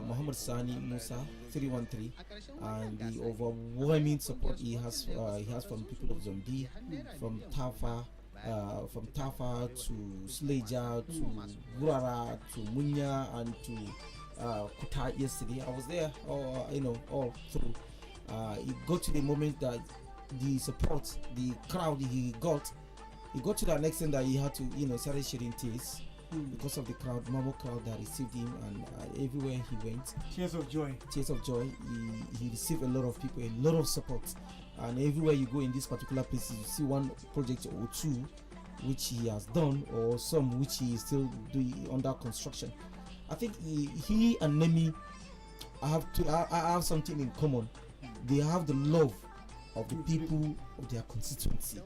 Muhammad Sani Musa 313, and the overwhelming support he has from people of Zombi, from Tafa to Sleja to Gurara to Munya and to Kuta yesterday. I was there all through. It got to the moment that the support, the crowd he got to that extent that he had to started shedding tears because of the normal crowd that received him, and everywhere he went, Tears of joy. He received a lot of people, a lot of support, and everywhere you go in this particular place, you see one project or two which he has done, or some which he is still doing under construction. I think he and Nemi have something in common. They have the love of the people of their constituency.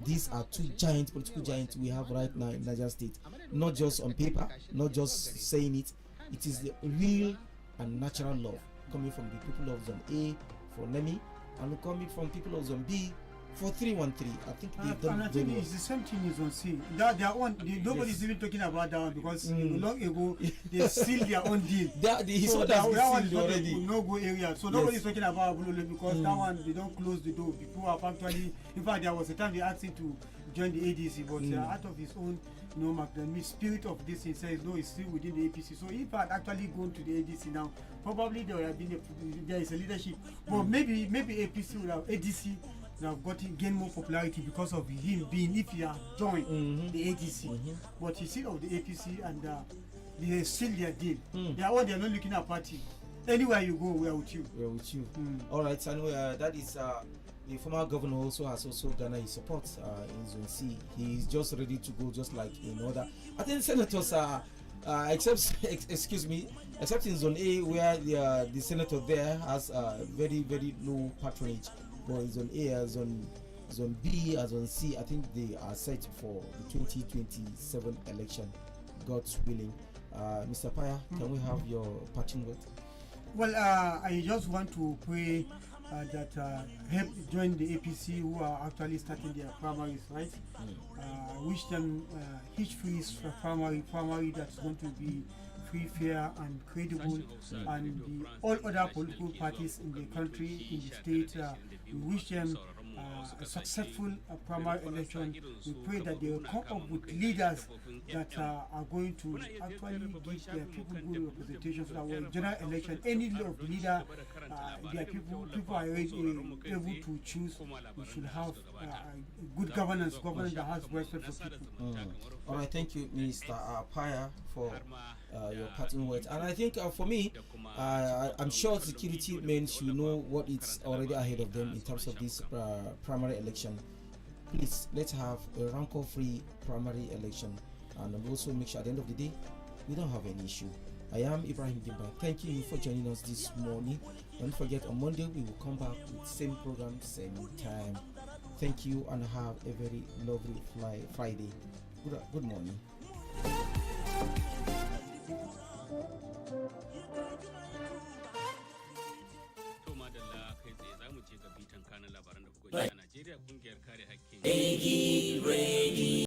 These are two political giants we have right now in Niger State. Not just on paper, not just saying it. It is the real and natural love coming from the people of Zone A for Nemi, and coming from people of Zone B for 313. I think they've done and I think it's the same thing in Zone C. Nobody's even talking about that one because long ago they sealed their own deal. That one is already. No go area. So nobody's talking about Abulole because that one they don't close the door. People have actually, in fact, there was a time they asked him to join the ADC, but out of his own the spirit of this he says no, it's still within the APC. So if I had actually gone to the ADC now, probably there would have been there is a leadership, but maybe APC would have ADC have gained more popularity because of him being, if he had joined the ADC. But he's still of the APC and they seal their deal. They are not looking at party. Anywhere you go, we are with you. All right, so that is the former governor also has garnered his support in Zone C. He is just ready to go, just like in other. I think senators are except in Zone A, where the senator there has very, very low patronage. But in Zone A, Zone B, Zone C, I think they are set for the 2027 election, God's willing. Mr. Paya, can we have your parting word? Well, I just want to pray that help join the APC who are actually starting their primaries, right? Wish them hitch-free primary that's going to be free, fair, and credible, and all other political parties in the country, in the state, we wish them a successful primary election. We pray that they will come up with leaders that are going to actually give their people good representation, so that when general election, any leader, their people are able to choose. We should have good governance that has respect for people. All right, thank you, Mr. Paya, for your parting words. And I think for me, I'm sure security men should know what is already ahead of them in terms of this primary election. Please, let's have a rancor-free primary election, and also make sure at the end of the day we don't have any issue. I am Ibrahim Gimba. Thank you for joining us this morning. Don't forget, on Monday we will come back with same program, same time. Thank you, and have a very lovely Friday. Good morning. Badeggi